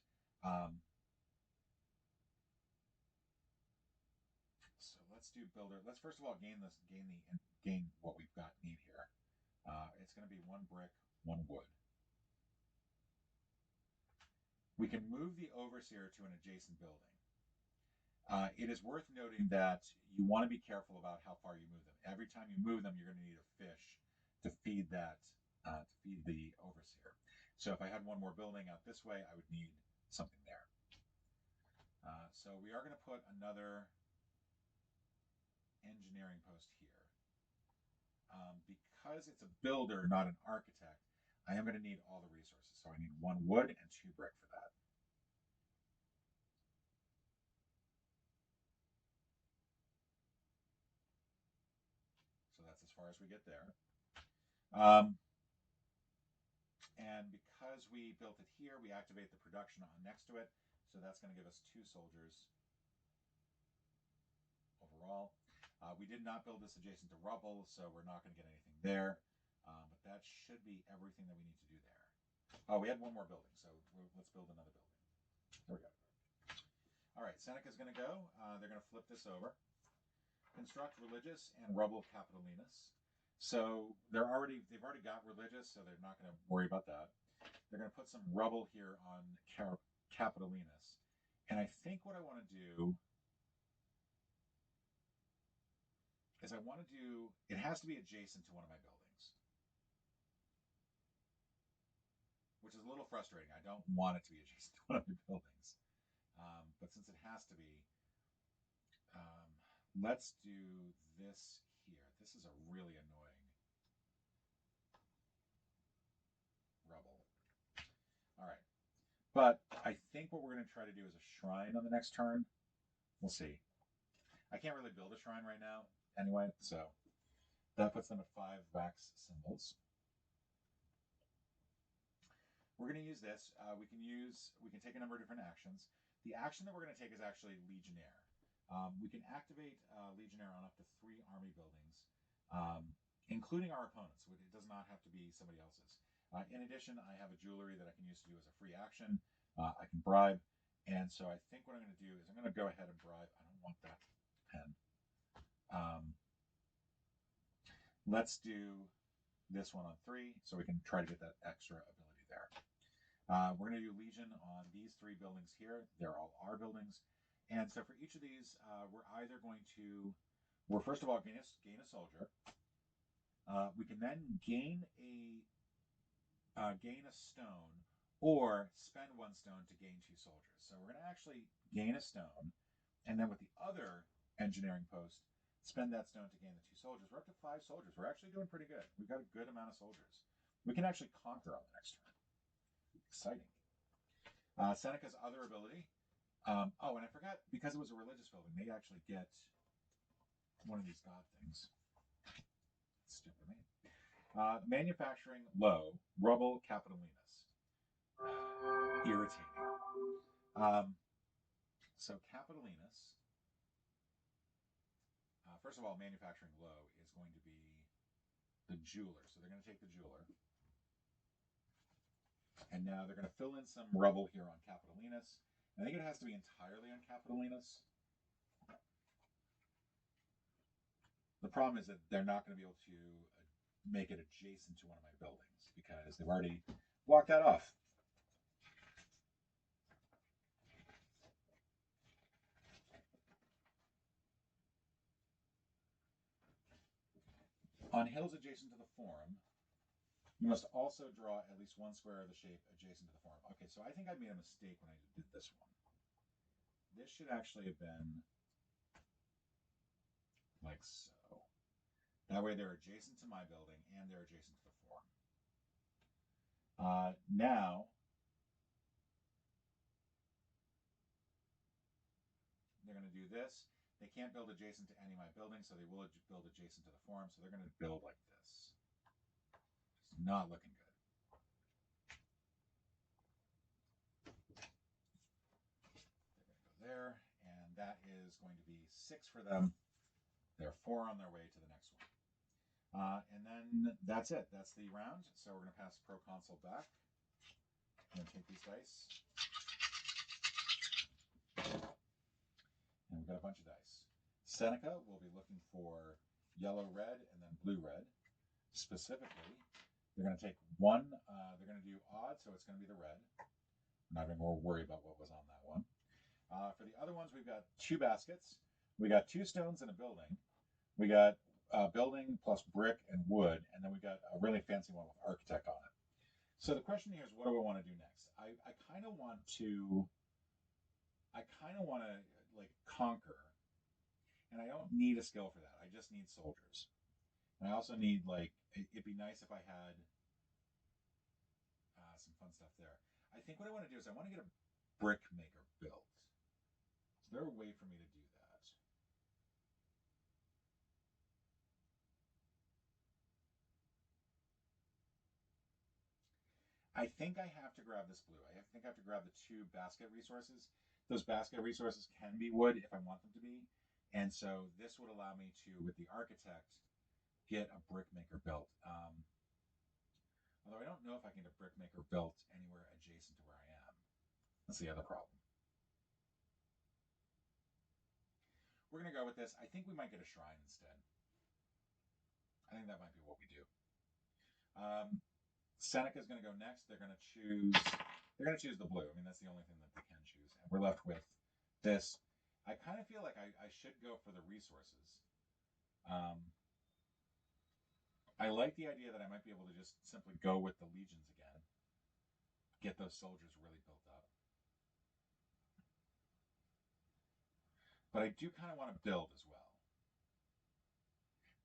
So let's do builder. Let's first of all gain what we've got need here. It's going to be 1 brick, 1 wood. We can move the overseer to an adjacent building. It is worth noting that you want to be careful about how far you move them. Every time you move them, you're going to need a fish to feed that, to feed the overseer. So if I had one more building out this way, I would need something there. So we are going to put another engineering post here. Because it's a builder, not an architect, I am going to need all the resources. So I need 1 wood and 2 brick for that. So that's as far as we get there. And because we built it here, we activate the production on next to it. So that's going to give us 2 soldiers overall. We did not build this adjacent to rubble, so we're not going to get anything there. But that should be everything that we need to do there. Oh, we had 1 more building, so let's build another building. There we go. All right, Seneca's going to go. They're going to flip this over. Construct religious and rubble Capitolinus. So they've already got religious, so they're not going to worry about that. They're going to put some rubble here on Capitolinus. And I think what I want to do is it has to be adjacent to one of my buildings, which is a little frustrating. I don't want it to be adjacent to one of my buildings. But since it has to be, let's do this here. This is a really annoying rubble. All right. But I think what we're going to try to do is a shrine on the next turn. We'll see. I can't really build a shrine right now anyway, so that puts them at 5 wax symbols. We're going to use this. We can take a number of different actions. The action that we're going to take is actually Legionnaire. We can activate Legionnaire on up to 3 army buildings, including our opponents. It does not have to be somebody else's. In addition, I have a jewelry that I can use to do as a free action. I can bribe. And so I think what I'm going to do is I'm going to go ahead and bribe. I don't want that pen. Let's do this one on 3 so we can try to get that extra ability there. We're going to do Legion on these 3 buildings here. They're all our buildings. And so for each of these, we're either going to, first of all gain a soldier. We can then gain a stone or spend 1 stone to gain 2 soldiers. So we're going to actually gain a stone, and then with the other engineering post, spend that stone to gain the 2 soldiers. We're up to 5 soldiers. We're actually doing pretty good. We've got a good amount of soldiers. We can actually conquer on the next turn. Exciting. Seneca's other ability. And I forgot, because it was a religious building, they actually get one of these god things. Stupid me. Manufacturing low, rubble, Capitolinus. Irritating. So Capitolinus, first of all, manufacturing low is going to be the jeweler. So they're going to take the jeweler. And now they're going to fill in some rubble here on Capitolinus. I think it has to be entirely on Capitolinus. The problem is that they're not going to be able to make it adjacent to one of my buildings because they've already blocked that off. On hills adjacent to the forum, you must also draw at least 1 square of the shape adjacent to the forum. Okay, so I think I made a mistake when I did this one. This should actually have been like so. That way they're adjacent to my building and they're adjacent to the forum. Now, they're going to do this. They can't build adjacent to any of my buildings, so they will build adjacent to the forum. So they're going to build like this. It's not looking good. They're going to go there, and that is going to be 6 for them. They're 4 on their way to the next one. And then that's it. That's the round. So we're going to pass Proconsul back. I'm going to take these dice. And we've got a bunch of dice. Seneca will be looking for yellow, red, and then blue, red. Specifically, they're going to take 1. They're going to do odd, so it's going to be the red. I'm not going to worry about what was on that one. For the other ones, we've got 2 baskets. We got 2 stones and a building. We got building plus brick and wood, and then we got a really fancy one with architect on it. So the question here is, what do I want to do next? I kind of want to like conquer, and I don't need a skill for that. I just need soldiers, and I also need it'd be nice if I had some fun stuff there. I think what I want to do is I want to get a brick maker built. Is there a way for me to do that? I think I have to grab this blue. I think I have to grab the 2 basket resources. Those basket resources can be wood if I want them to be. And so this would allow me to, with the architect, get a brick maker built. Although I don't know if I can get a brick maker built anywhere adjacent to where I am. That's the other problem. We're going to go with this. I think we might get a shrine instead. I think that might be what we do. Seneca's going to go next. They're going to choose the blue. I mean, that's the only thing that they can choose. And we're left with this. I kind of feel like I should go for the resources. I like the idea that I might be able to just simply go with the legions again. Get those soldiers really built up. But I do kind of want to build as well.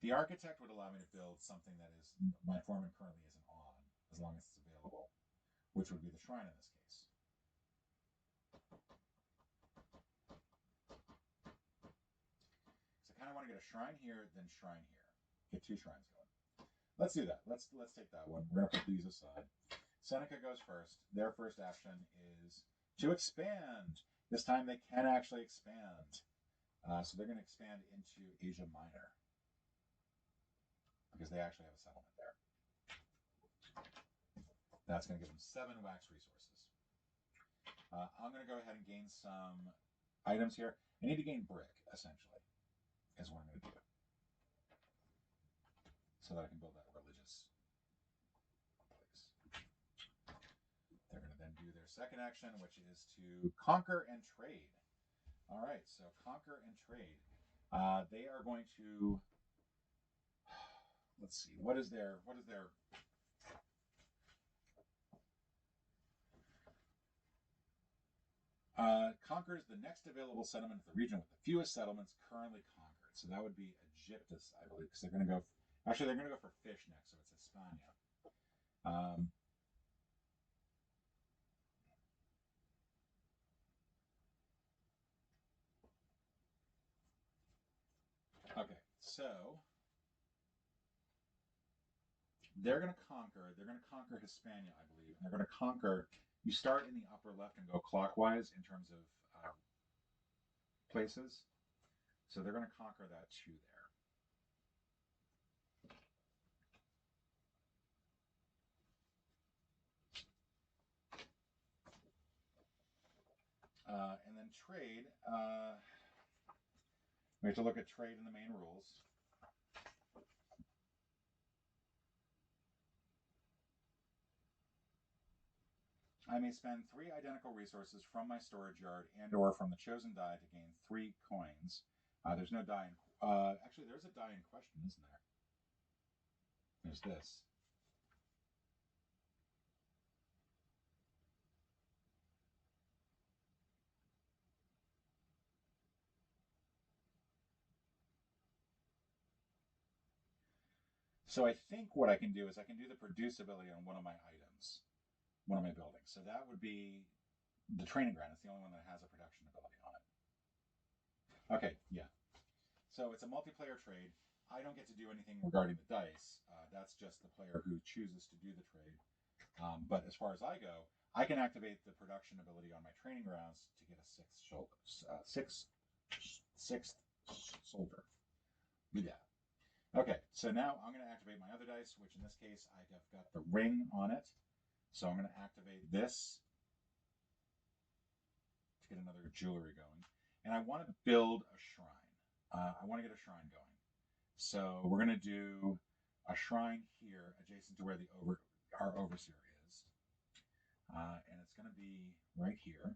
The architect would allow me to build something that is my foreman currently isn't on, as long as it's available, which would be the shrine in this case. a shrine here, then shrine here. Get 2 shrines going. Let's do that. Let's take that one. We're gonna put these aside. Seneca goes first. Their first action is to expand. This time they can actually expand. So they're going to expand into Asia Minor because they actually have a settlement there. That's going to give them 7 wax resources. I'm going to go ahead and gain some items here. I need to gain brick, essentially, is what I'm going to do. So that I can build that religious place. They're going to then do their second action, which is to conquer and trade. All right, so conquer and trade. They are going to, let's see, what is their conquers the next available settlement of the region with the fewest settlements currently conquered. So that would be Egyptus, I believe, because they're going to go, actually, they're going to go for fish next, so it's Hispania. Okay, so they're going to conquer Hispania, I believe. And they're going to conquer, you start in the upper left and go clockwise in terms of places. So they're going to conquer that too there. And then trade, we have to look at trade in the main rules. I may spend 3 identical resources from my storage yard and or from the chosen die to gain 3 coins. There's no die in, actually there's a die in question, isn't there? There's this. So I think what I can do is I can do the producibility on one of my items, one of my buildings. So that would be the training ground. It's the only one that has a production ability on it. Okay, yeah. So it's a multiplayer trade. I don't get to do anything regarding the dice. That's just the player who chooses to do the trade. But as far as I go, I can activate the production ability on my training grounds to get a sixth soldier. Do that. Okay, so now I'm going to activate my other dice, which in this case I have got the ring on it. So I'm going to activate this to get another jewelry going. And I want to build a shrine. I want to get a shrine going. So we're going to do a shrine here adjacent to where our overseer is. And it's going to be right here.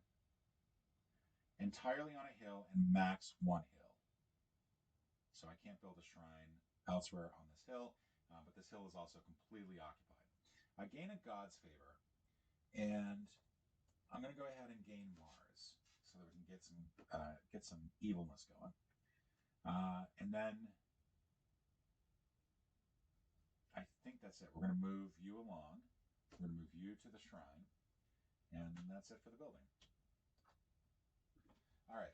Entirely on a hill and max 1 hill. So I can't build a shrine elsewhere on this hill, but this hill is also completely occupied. I gain a God's favor, and I'm going to go ahead and gain Mars so that we can get some evilness going. And then I think that's it. We're going to move you along. We're going to move you to the shrine, and that's it for the building. All right.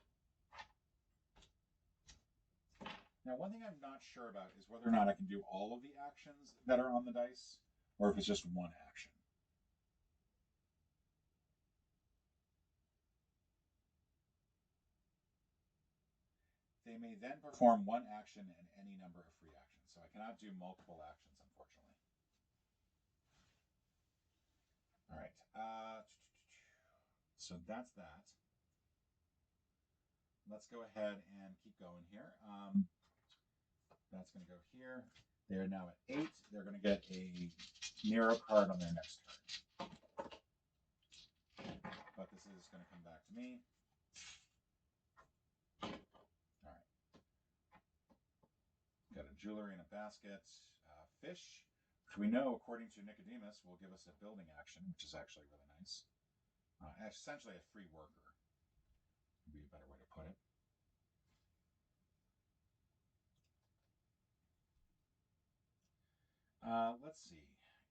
Now, one thing I'm not sure about is whether or not I can do all of the actions that are on the dice, or if it's just one action. They may then perform one action and any number of free actions. So I cannot do multiple actions, unfortunately. All right. So that's that. Let's go ahead and keep going here. That's going to go here. They're now at 8. They're going to get a Nero card on their next turn. But this is going to come back to me. All right. Got a jewelry in a basket. Fish, which we know, according to Nicodemus, will give us a building action, which is actually really nice. Essentially a free worker would be a better way to put it. Let's see.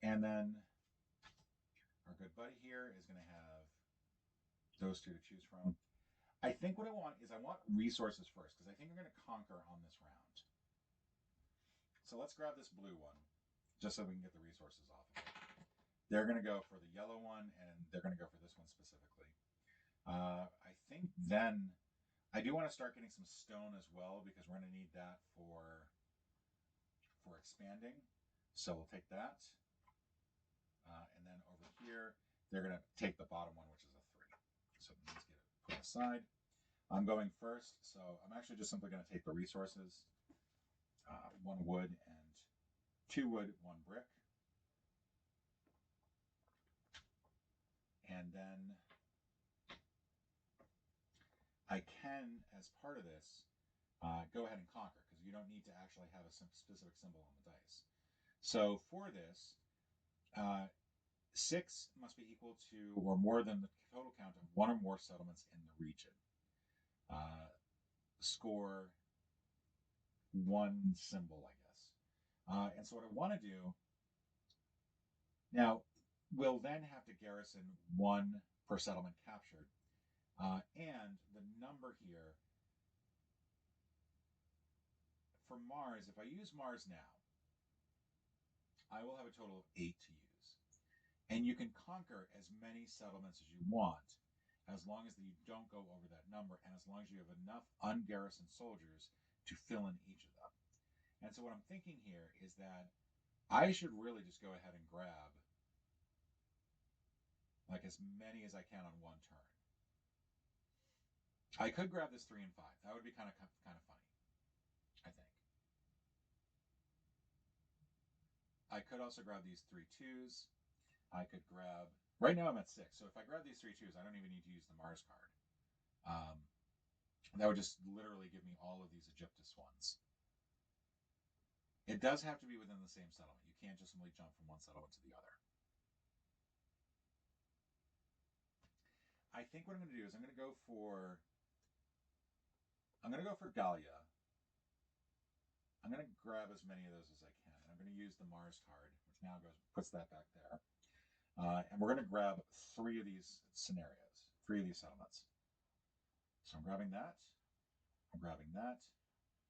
And then our good buddy here is going to have those 2 to choose from. I think what I want is I want resources first, because I think we're going to conquer on this round. So let's grab this blue one, just so we can get the resources off of it. They're going to go for the yellow one, and they're going to go for this one specifically. I think then I do want to start getting some stone as well, because we're going to need that for expanding. So we'll take that. And then over here, they're going to take the bottom one, which is a 3. So let's get it put aside. I'm going first, so I'm actually just simply going to take the resources. 1 wood and 2 wood, 1 brick. And then I can, as part of this, go ahead and conquer, because you don't need to actually have a specific symbol on the dice. So for this, 6 must be equal to or more than the total count of 1 or more settlements in the region. Score 1 symbol, I guess. And so what I want to do now, we'll then have to garrison 1 per settlement captured. And the number here for Mars, if I use Mars now, I will have a total of 8 to use. And you can conquer as many settlements as you want, as long as you don't go over that number, and as long as you have enough ungarrisoned soldiers to fill in each of them. And so what I'm thinking here is that I should really just go ahead and grab like as many as I can on 1 turn. I could grab this 3 and 5. That would be kind of funny, I think. I could also grab these 3 2s. I could grab, right now I'm at 6. So if I grab these 3 2s, I don't even need to use the Mars card. That would just literally give me all of these Egyptus ones. It does have to be within the same settlement. You can't just simply jump from one settlement to the other. I think what I'm going to do is I'm going to go for Gallia. I'm going to grab as many of those as I can. And I'm going to use the Mars card, which now puts that back there. And we're going to grab 3 of these scenarios, 3 of these settlements. So I'm grabbing that, I'm grabbing that,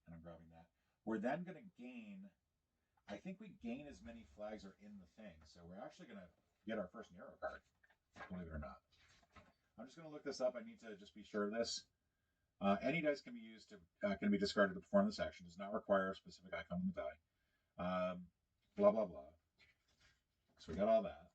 and I'm grabbing that. We're then going to gain, I think we gain as many flags are in the thing. So we're actually going to get our first Nero card, believe it or not. I'm just going to look this up. I need to just be sure of this. Any dice can be used to can be discarded to perform this action. Does not require a specific icon on the die. Blah blah blah. So we got all that.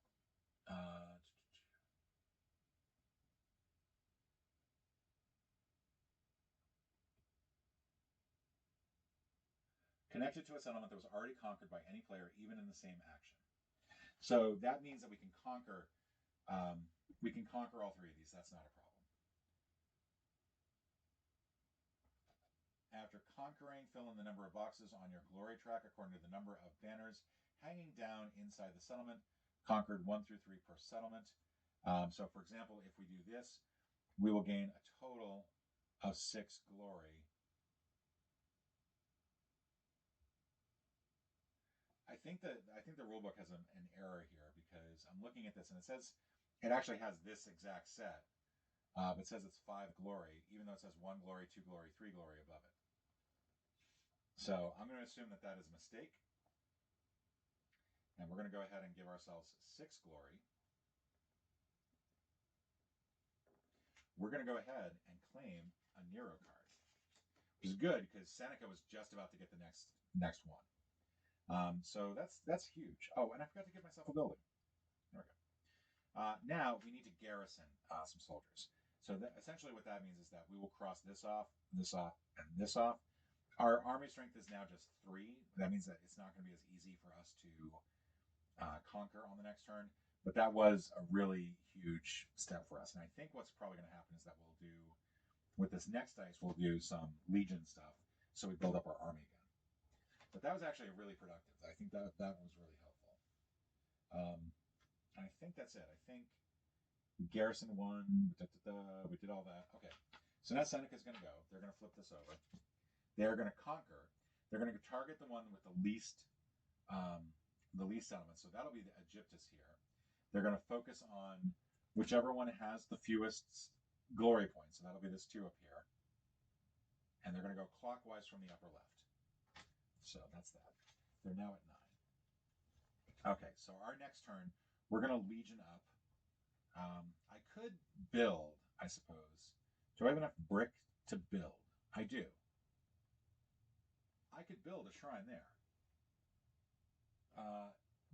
Connected to a settlement that was already conquered by any player, even in the same action. So that means that we can conquer. We can conquer all 3 of these. That's not a problem. After conquering, fill in the number of boxes on your glory track according to the number of banners hanging down inside the settlement. Conquered 1 through 3 per settlement. So, for example, if we do this, we will gain a total of 6 glory. I think the rulebook has an error here, because I'm looking at this and it says it actually has this exact set, but it says it's 5 glory, even though it says 1 glory, 2 glory, 3 glory above it. So I'm going to assume that that is a mistake. And we're going to go ahead and give ourselves 6 glory. We're going to go ahead and claim a Nero card, which is good because Seneca was just about to get the next one. So that's huge. Oh, and I forgot to give myself a building. There we go. Now we need to garrison some soldiers. So essentially what that means is that we will cross this off, and this off. Our army strength is now just 3. That means that it's not going to be as easy for us to conquer on the next turn. But that was a really huge step for us. And I think what's probably going to happen is that we'll do, with this next dice, we'll do some Legion stuff. So we build up our army again. But that was actually really productive. I think that was really helpful. And I think that's it. I think we garrison 1. We did all that. Okay. So now Seneca's going to go. They're going to flip this over. They're going to conquer. They're going to target the one with the least settlements. So that'll be the Egyptus here. They're going to focus on whichever one has the fewest glory points. So that'll be this 2 up here. And they're going to go clockwise from the upper left. So that's that. They're now at 9. Okay, so our next turn, we're going to Legion up. I could build, I suppose. Do I have enough brick to build? I do. I could build a shrine there.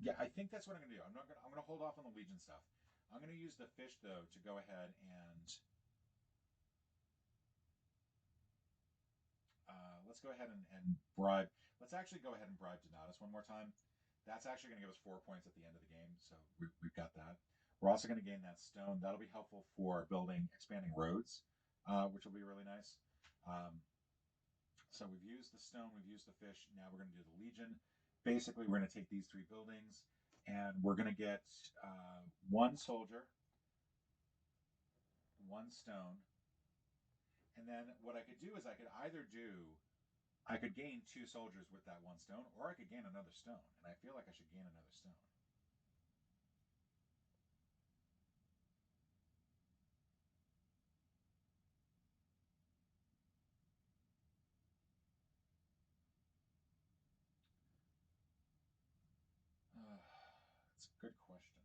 Yeah, I think that's what I'm gonna do. I'm gonna hold off on the Legion stuff. I'm gonna use the fish though to go ahead and let's go ahead and bribe. Let's actually go ahead and bribe Donatus one more time. That's actually gonna give us 4 points at the end of the game, so we've got that. We're also gonna gain that stone. That'll be helpful for building expanding roads, which will be really nice. So we've used the stone, we've used the fish. Now we're gonna do the Legion. Basically, we're going to take these 3 buildings, and we're going to get 1 soldier, 1 stone, and then what I could do is I could gain 2 soldiers with that 1 stone, or I could gain another stone, and I feel like I should gain another stone. That's a good question.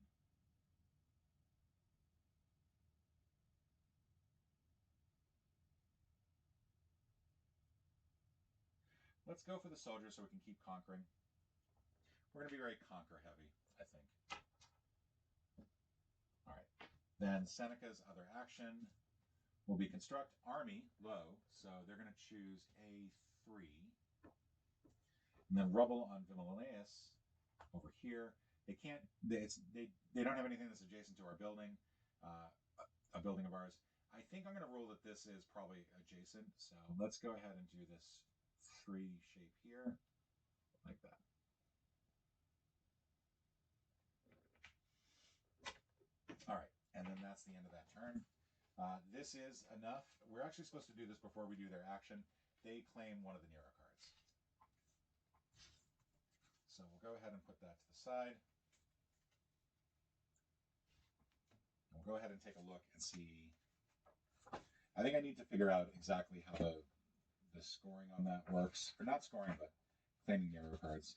Let's go for the soldier so we can keep conquering. We're going to be very conquer heavy, I think. All right. Then Seneca's other action will be construct army low, so they're going to choose A3. And then rubble on Vimalaeus over here. They can't. They don't have anything that's adjacent to our building, a building of ours. I think I'm going to rule that this is probably adjacent. So let's go ahead and do this 3 shape here, like that. All right, and then that's the end of that turn. This is enough. We're actually supposed to do this before we do their action. They claim one of the Nero cards. So we'll go ahead and put that to the side. We'll go ahead and take a look and see. I think I need to figure out exactly how the scoring on that works. Or not scoring, but claiming Nero cards.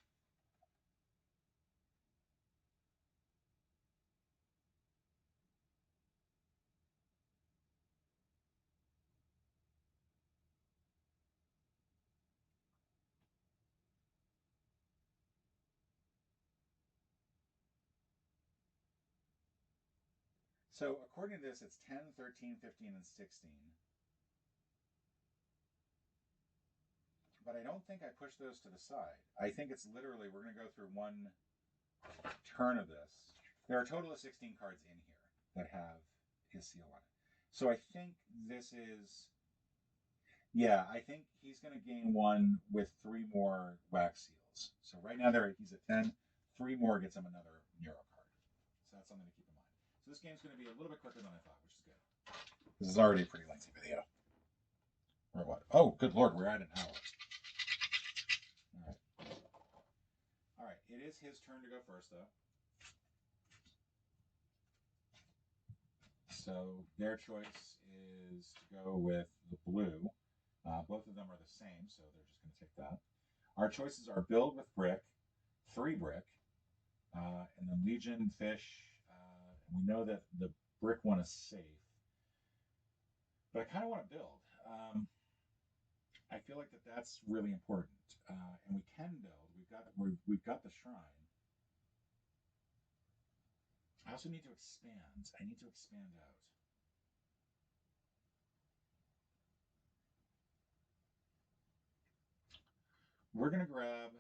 So according to this, it's 10, 13, 15, and 16. But I don't think I pushed those to the side. I think it's literally, we're going to go through 1 turn of this. There are a total of 16 cards in here that have his seal on it. So I think this is, yeah, I think he's going to gain 1 with 3 more wax seals. So right now he's at 10. 3 more gets him another Nero card. So that's something to keep in mind. So this game's going to be a little bit quicker than I thought, which is good. This is already a pretty lengthy video. Or what? Oh, good Lord, we're at an hour. All right. All right, it is his turn to go first, though. So their choice is to go with the blue. Both of them are the same, so they're just going to take that. Our choices are build with brick, 3 brick, and then Legion, fish. And we know that the brick one is safe. But I kind of want to build. I feel like that's really important, and we can build. We've got the shrine. I also need to expand. I need to expand out. We're gonna grab.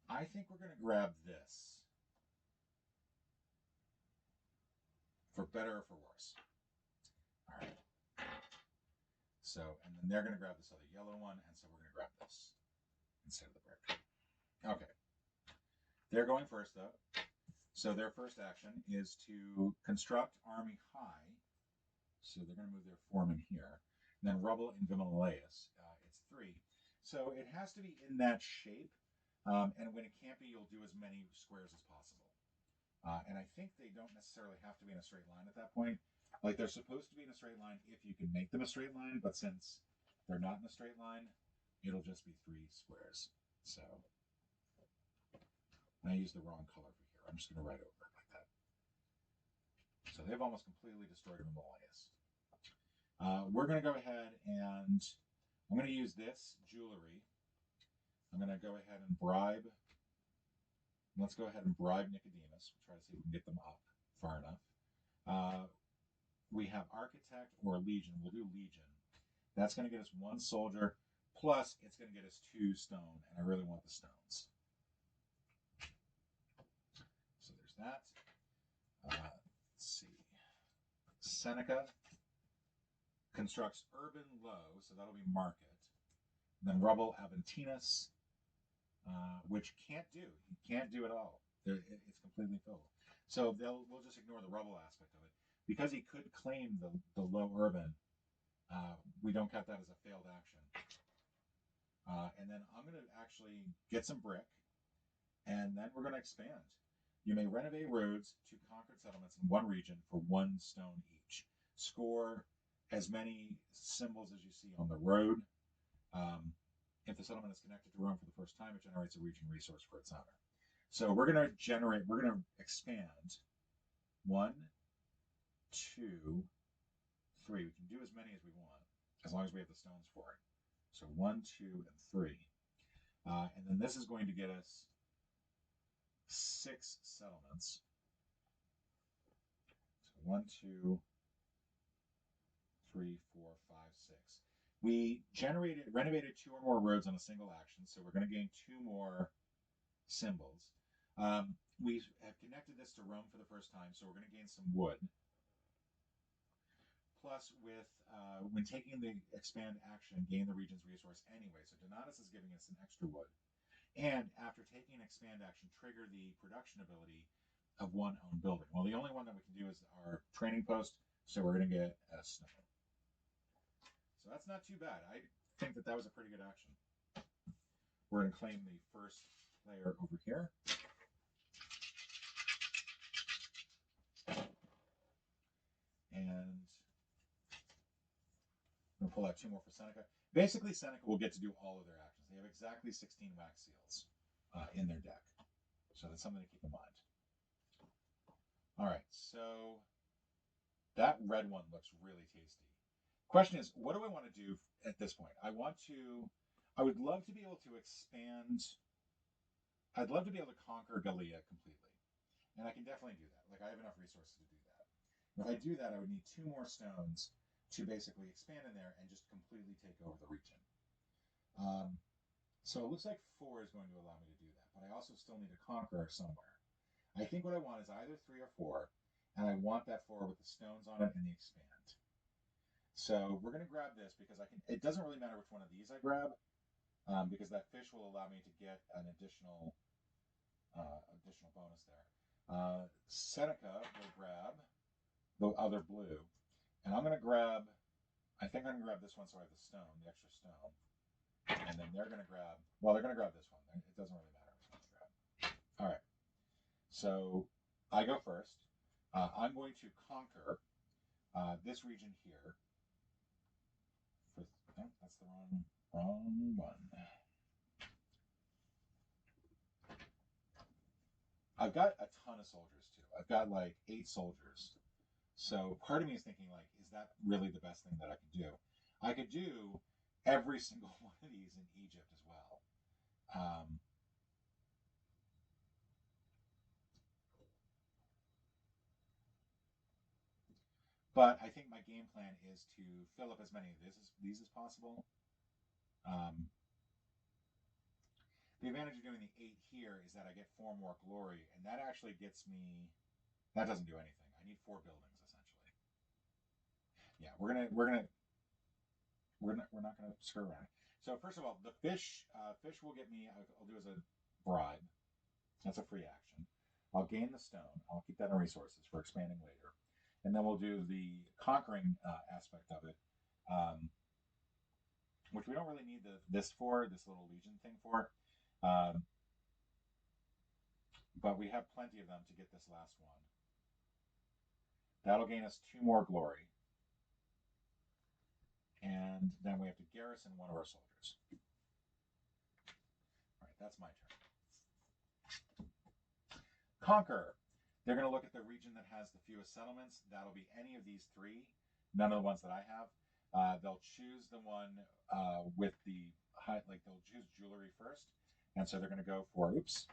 I think we're gonna grab this. For better or for worse. All right. So, and then they're going to grab this other yellow one, and so we're going to grab this instead of the brick. Okay. They're going first, though. So their first action is to construct army high. So they're going to move their foreman here. And then Rubble and Vimalaeus, it's 3. So it has to be in that shape. And when it can't be, you'll do as many squares as possible. And I think they don't necessarily have to be in a straight line at that point. Like they're supposed to be in a straight line if you can make them a straight line, but since they're not in a straight line, it'll just be 3 squares. So, and I used the wrong color for here. I'm just going to write over it like that. So they've almost completely destroyed Vimalaeus. We're going to go ahead and I'm going to use this jewelry. I'm going to go ahead and bribe. Let's go ahead and bribe Nicodemus. We'll try to see if we can get them up far enough. We have Architect or Legion. We'll do Legion. That's going to get us 1 soldier, plus it's going to get us 2 stone, and I really want the stones. So there's that. Let's see. Seneca constructs Urban Low, so that'll be Market. And then Rubble Aventinus, which can't do. He can't do it all. It's completely filled. So we'll just ignore the Rubble aspect of it. Because he could claim the low urban, we don't count that as a failed action. And then I'm going to actually get some brick, and then we're going to expand. You may renovate roads to conquered settlements in one region for 1 stone each. Score as many symbols as you see on the road. If the settlement is connected to Rome for the first time, it generates a region resource for its owner. So we're going to expand 1, 2, 3. We can do as many as we want, as long as we have the stones for it. So 1, 2, and 3. And then this is going to get us 6 settlements. So 1, 2, 3, 4, 5, 6. We renovated 2 or more roads on a single action, so we're going to gain 2 more symbols. We have connected this to Rome for the first time, so we're going to gain some wood. Plus, when taking the expand action, gain the region's resource anyway. So Donatus is giving us an extra wood. And after taking an expand action, trigger the production ability of 1 own building. Well, the only one that we can do is our training post, so we're going to get a snow. So that's not too bad. I think that was a pretty good action. We're going to claim the first player over here. And I'm going to pull out 2 more for Seneca. Basically, Seneca will get to do all of their actions. They have exactly 16 wax seals in their deck. So that's something to keep in mind. All right, so that red one looks really tasty. Question is, what do I want to do at this point? I would love to be able to expand. I'd love to be able to conquer Gallia completely. And I can definitely do that. Like, I have enough resources to do that. If I do that, I would need 2 more stones to basically expand in there and just completely take over the region. So it looks like 4 is going to allow me to do that, but I also still need a conqueror somewhere. I think what I want is either 3 or 4, and I want that 4 with the stones on it and the expand. So we're going to grab this because it doesn't really matter which one of these I grab, because that fish will allow me to get an additional bonus there. Seneca will grab the other blue, and I think I'm going to grab this one so I have the stone, the extra stone. And then they're going to grab this one. It doesn't really matter which one I grab. All right. So I go first. I'm going to conquer this region here. That's the wrong one. I've got a ton of soldiers too. I've got like 8 soldiers. So part of me is thinking, like, is that really the best thing that I could do? I could do every single one of these in Egypt as well. But I think my game plan is to fill up as many of these as possible. The advantage of doing the 8 here is that I get 4 more glory, and that actually gets me. That doesn't do anything. I need 4 buildings essentially. Yeah, we're not gonna screw around. So first of all, the fish will get me. I'll do as a bribe. That's a free action. I'll gain the stone. I'll keep that in resources for expanding later. and then we'll do the conquering aspect of it, which we don't really need this little legion thing for. But we have plenty of them to get this last one. That'll gain us 2 more glory. And then we have to garrison one of our soldiers. All right, that's my turn. Conquer. They're going to look at the region that has the fewest settlements. That'll be any of these 3, none of the ones that I have. They'll choose the one with the high, like they'll choose jewelry first. And so they're going to go for, oops,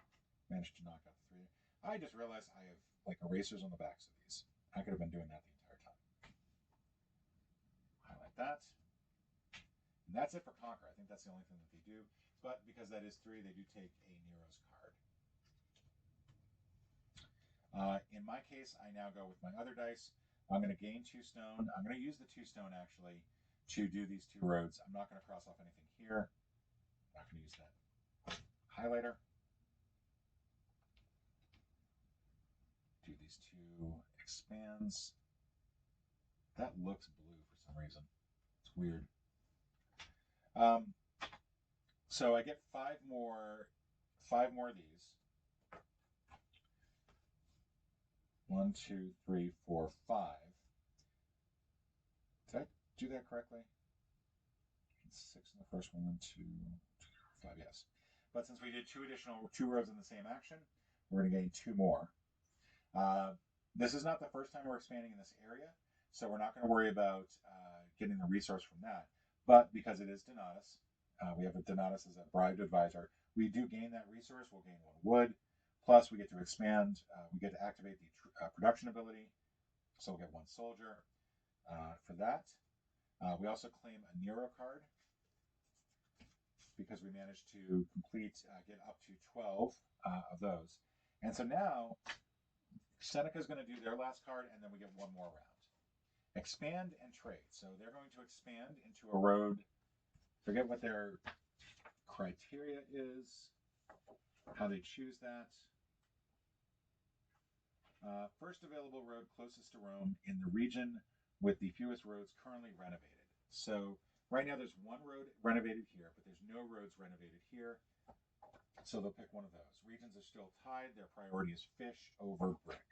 managed to knock out the 3. I just realized I have like erasers on the backs of these. I could have been doing that the entire time. Highlight that. And that's it for Conquer. I think that's the only thing that they do. But because that is 3, they do take a Nero's card. In my case, I now go with my other dice. I'm going to gain 2 stone. I'm going to use the 2 stone, actually, to do these 2 roads. I'm not going to cross off anything here. I'm not going to use that highlighter. Do these 2 expands. That looks blue for some reason. It's weird. So I get 5 more of these. 1, 2, 3, 4, 5. Did I do that correctly? 6 in the first one, 2, 5, yes. But since we did 2 rows in the same action, we're going to gain 2 more. This is not the first time we're expanding in this area, so we're not going to worry about getting the resource from that. But because it is Donatus, we have a Donatus as a bribed advisor, we do gain that resource. We'll gain 1 wood. Plus, we get to expand. We get to activate the production ability, so we'll get 1 soldier for that. We also claim a Nero card because we managed to get up to 12 of those. And so now, Seneca is going to do their last card, and then we get 1 more round. Expand and trade. So they're going to expand into a road. Forget what their criteria is, how they choose that. First available road closest to Rome in the region with the fewest roads currently renovated. So right now there's 1 road renovated here, but there's no roads renovated here. So they'll pick one of those. Regions are still tied. Their priority is fish over brick.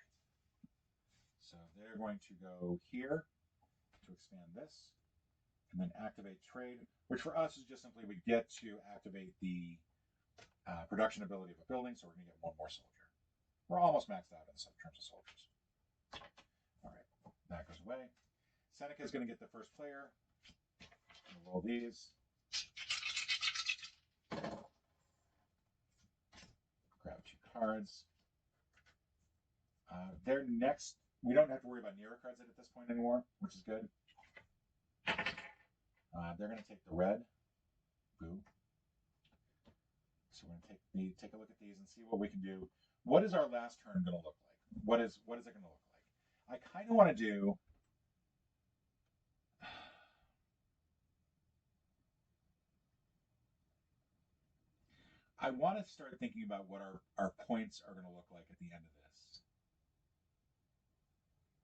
So they're going to go here to expand this and then activate trade, which for us is just simply we get to activate the production ability of a building, so we're going to get 1 more soldier. We're almost maxed out in terms of soldiers. All right, that goes away. Seneca is going to get the first player. We'll roll these. Grab 2 cards. Their next, we don't have to worry about Nero cards at this point anymore, which is good. They're going to take the red. Boo. So we're going to take a look at these and see what we can do. What is our last turn going to look like? What is it going to look like? I kind of want to do. I want to start thinking about what our points are going to look like at the end of this.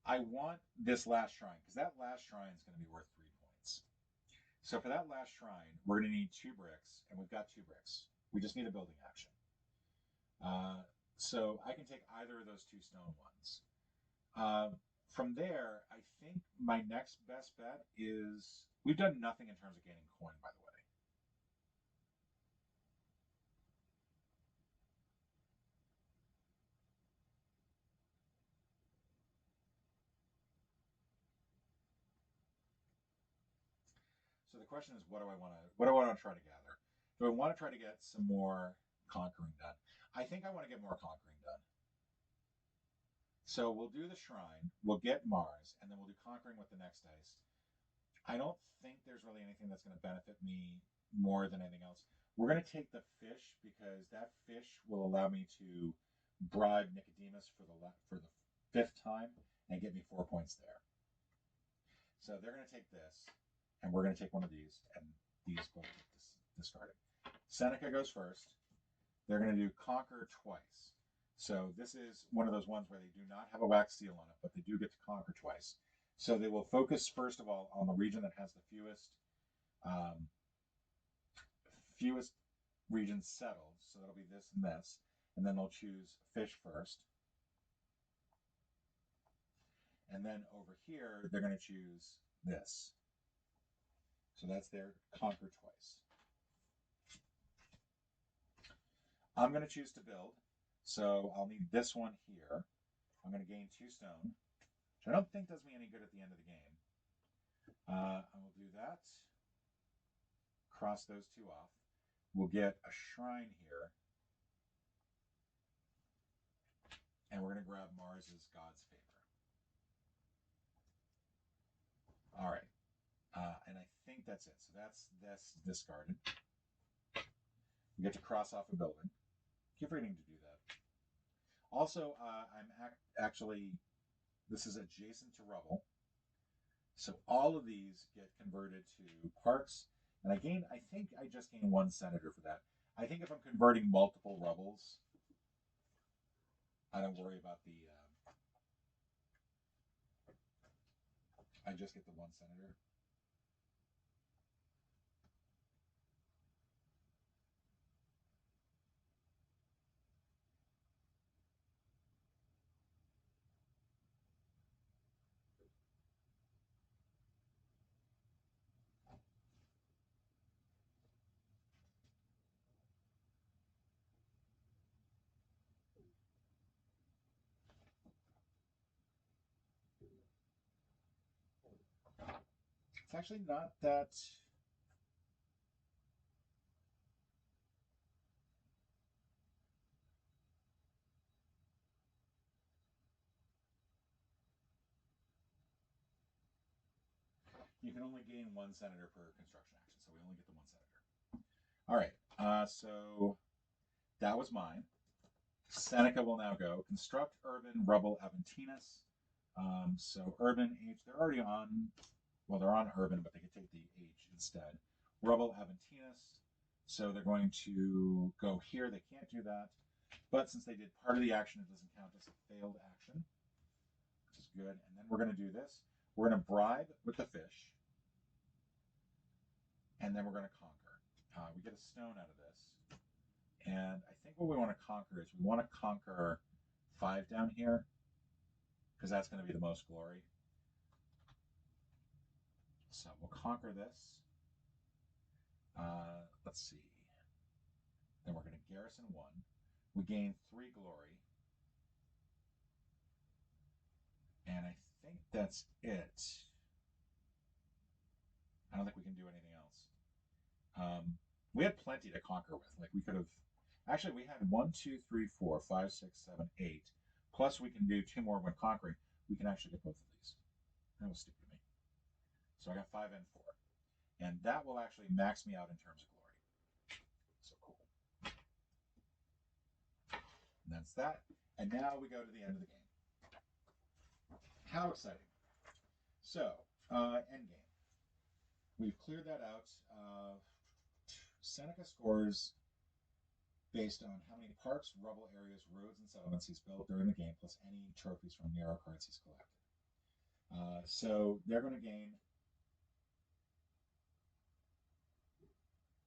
I want this last shrine, because that last shrine is going to be worth 3 points. So for that last shrine, we're going to need 2 bricks, and we've got 2 bricks. We just need a building action. So I can take either of those 2 stone ones. From there, I think my next best bet is, we've done nothing in terms of gaining coin, by the way. So the question is, what do I want to try to gather? Do I want to try to get some more conquering done? I think I want to get more conquering done. So we'll do the shrine, we'll get Mars, and then we'll do conquering with the next dice. I don't think there's really anything that's going to benefit me more than anything else. We're going to take the fish because that fish will allow me to bribe Nicodemus for the 5th time and get me 4 points there. So they're going to take this, and we're going to take one of these, and these both get discarded. Seneca goes first. They're going to do conquer twice. So this is one of those ones where they do not have a wax seal on it, but they do get to conquer twice. So they will focus first of all on the region that has the fewest regions settled. So that'll be this and this, and then they'll choose fish first. And then over here, they're going to choose this. So that's their conquer twice. I'm going to choose to build. So I'll need this one here. I'm going to gain 2 stone, which I don't think does me any good at the end of the game. I will do that. Cross those 2 off. We'll get a shrine here. And we're going to grab Mars's God's Favor. All right. And I think that's it. So that's discarded. We get to cross off a building. Keep forgetting to do that. Also, I'm actually, this is adjacent to rubble. So all of these get converted to parks. And I think I just gained 1 senator for that. I think if I'm converting multiple rubbles, I don't worry about the, I just get the 1 senator. It's actually not that. You can only gain 1 senator per construction action, so we only get the 1 senator. All right, so that was mine. Seneca will now go. Construct Urban Rubble Aventinus. So Urban H, they're already on, well, they're on Urban, but they could take the H instead. Rubble Aventinus. So they're going to go here. They can't do that. But since they did part of the action, it doesn't count as a failed action, which is good. And then we're going to do this. We're going to bribe with the fish. And then we're going to conquer. We get a stone out of this. And I think what we want to conquer is we want to conquer 5 down here, because that's going to be the most glory. So we'll conquer this. Let's see. Then we're going to garrison 1. We gain 3 glory. And I think that's it. I don't think we can do anything else. We had plenty to conquer with. Like we could have, actually we had 1, 2, 3, 4, 5, 6, 7, 8. Plus we can do 2 more when conquering. We can actually get both of these. That was stupid of me. So I got 5 and 4. And that will actually max me out in terms of glory. So cool. And that's that. And now we go to the end of the game. How exciting. So, endgame. We've cleared that out. Seneca scores based on how many parks, rubble areas, roads, and settlements he's built during the game, plus any trophies from Nero cards he's collected. So they're going to gain.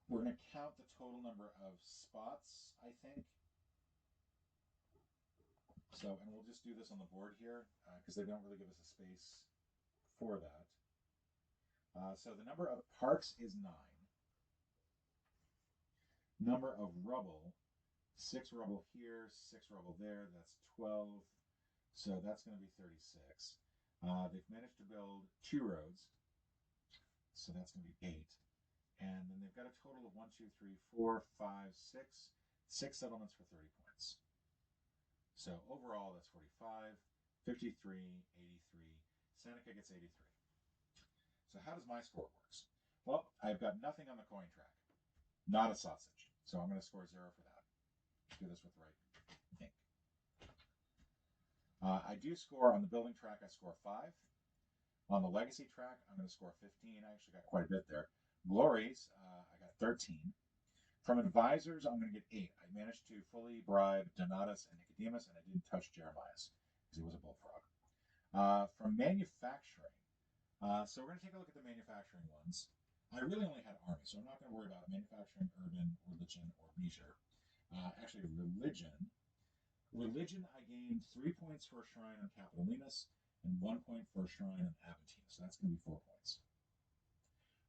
We're going to count the total number of spots, I think. So, and we'll just do this on the board here, because they don't really give us a space for that. So the number of parks is 9. Number of rubble, 6 rubble here, 6 rubble there, that's 12. So that's going to be 36. They've managed to build 2 roads, so that's going to be 8. And then they've got a total of 1, 2, 3, 4, 5, 6. 6 settlements for 30 points. So overall, that's 45, 53, 83. Seneca gets 83. So how does my score work? Well, I've got nothing on the coin track. Not a sausage. So I'm going to score 0 for that. Do this with right ink. I do score on the building track. I score 5. On the legacy track, I'm going to score 15. I actually got quite a bit there. Glories, I got 13. From advisors, I'm going to get 8. I managed to fully bribe Donatus and Nicodemus, and I didn't touch Jeremias because he was a bullfrog. From manufacturing, so we're going to take a look at the manufacturing ones. I really only had army, so I'm not going to worry about manufacturing, urban, religion, or leisure. Actually, religion. Religion, I gained 3 points for a shrine on Capitolinus and 1 point for a shrine on Aventina, so that's going to be 4 points.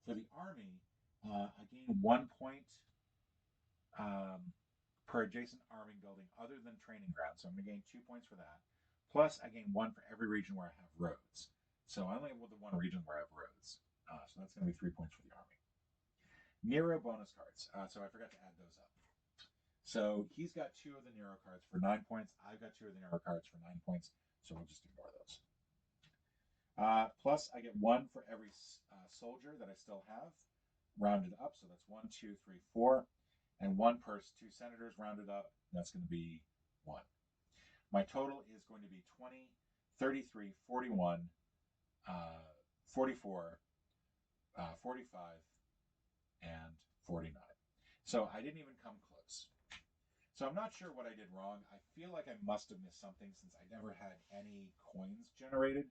For the army, I gained 1 point per adjacent army building other than training ground, so I'm going to gain 2 points for that. Plus, I gain 1 for every region where I have roads. So I only have the 1 region where I have roads. So that's going to be 3 points for the army. Nero bonus cards. So I forgot to add those up. So he's got 2 of the Nero cards for 9 points. I've got 2 of the Nero cards for 9 points. So we'll just ignore those. Plus, I get 1 for every soldier that I still have, rounded up. So that's 1, 2, 3, 4. And 1 per 2 senators rounded up. That's going to be 1. My total is going to be 20, 33, 41, 44, 45, and 49. So I didn't even come close. So I'm not sure what I did wrong. I feel like I must have missed something since I never had any coins generated.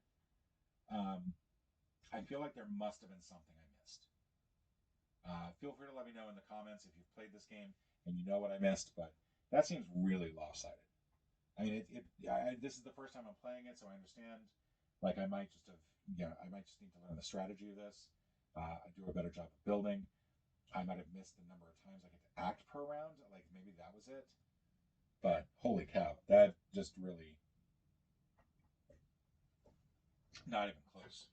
I feel like there must have been something I missed. Feel free to let me know in the comments if you've played this game and you know what I missed, but that seems really lopsided. I mean, this is the first time I'm playing it, so I understand. Like, I might just need to learn the strategy of this. I do a better job of building. I might have missed the number of times I get to act per round. Like, maybe that was it. But holy cow, that just really not even close.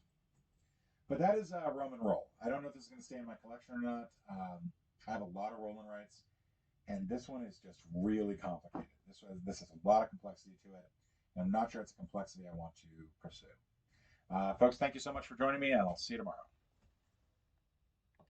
But that is Roman roll. I don't know if this is going to stay in my collection or not. I have a lot of roll and rights, and this one is just really complicated. This has a lot of complexity to it, and I'm not sure it's a complexity I want to pursue. Folks, thank you so much for joining me, and I'll see you tomorrow.